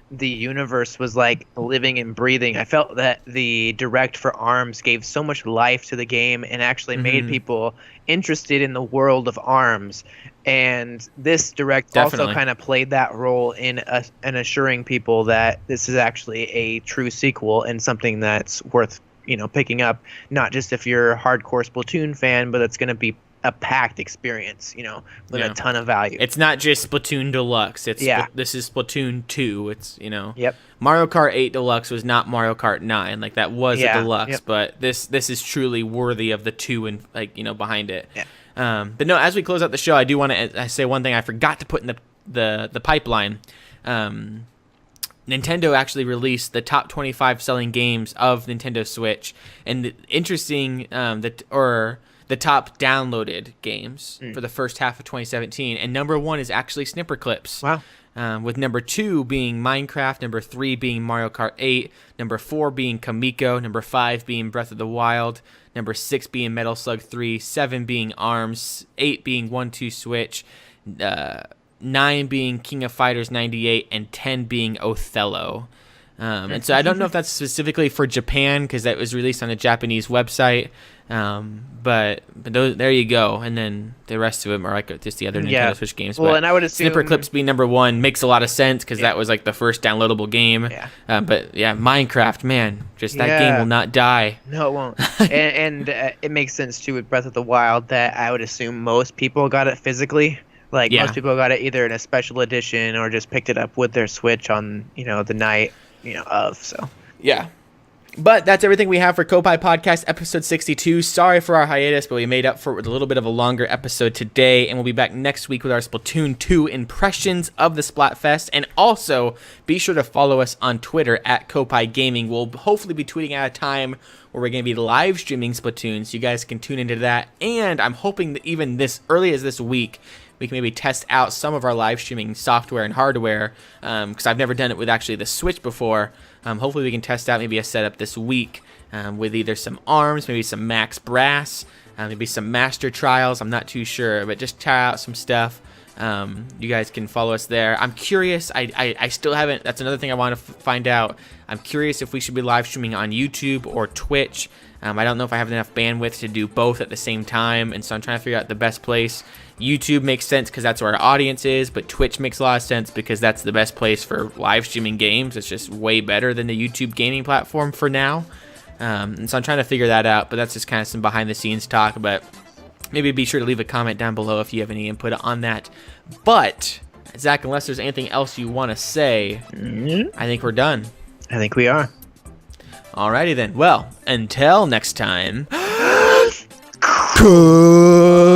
the universe was like living and breathing. I felt that the Direct for ARMS gave so much life to the game and actually made people interested in the world of ARMS. And this Direct also kind of played that role in assuring people that this is actually a true sequel and something that's worth, picking up, not just if you're a hardcore Splatoon fan, but it's going to be a packed experience, with a ton of value. It's not just Splatoon Deluxe. This is Splatoon 2. It's, Yep. Mario Kart 8 Deluxe was not Mario Kart 9. Like, that was a Deluxe, but this is truly worthy of the 2 and, like, behind it. Yeah. But no, as we close out the show, I do want to say one thing I forgot to put in the pipeline. Nintendo actually released the top 25 selling games of Nintendo Switch, and the top downloaded games for the first half of 2017. And number 1 is actually Snipper Clips. Wow. With number 2 being Minecraft, number 3 being Mario Kart 8, number 4 being Kamiko, number 5 being Breath of the Wild, number 6 being Metal Slug 3, 7 being ARMS, 8 being 1-2 Switch, 9 being King of Fighters 98, and 10 being Othello. And so I don't know if that's specifically for Japan, because that was released on a Japanese website. But those, there you go. And then the rest of them are like just the other Nintendo Switch games. Well, but and I would assume Snipper Clips being number 1 makes a lot of sense, because that was like the first downloadable game. Yeah. But yeah, Minecraft, man, just that game will not die. No, it won't. and it makes sense too with Breath of the Wild that I would assume most people got it physically. Like most people got it either in a special edition or just picked it up with their Switch on, the night, of. So yeah. But that's everything we have for Koppai Podcast episode 62. Sorry for our hiatus, but we made up for it with a little bit of a longer episode today, and we'll be back next week with our Splatoon 2 impressions of the Splatfest. And also, be sure to follow us on Twitter at Koppai Gaming. We'll hopefully be tweeting at a time where we're going to be live streaming Splatoon, so you guys can tune into that. And I'm hoping that even this early as this week, we can maybe test out some of our live streaming software and hardware, because I've never done it with actually the Switch before. Hopefully we can test out maybe a setup this week with either some ARMS, maybe some Max Brass, maybe some Master Trials. I'm not too sure, but just try out some stuff. You guys can follow us there. I'm curious. I still haven't. That's another thing I want to find out. I'm curious if we should be live streaming on YouTube or Twitch. I don't know if I have enough bandwidth to do both at the same time, and so I'm trying to figure out the best place. YouTube makes sense because that's where our audience is, but Twitch makes a lot of sense because that's the best place for live streaming games. It's just way better than the YouTube gaming platform for now. And so I'm trying to figure that out, but that's just kind of some behind the scenes talk. But maybe be sure to leave a comment down below if you have any input on that. But Zach, unless there's anything else you want to say, I think we're done. I think we are. Alrighty then. Well, until next time. Good.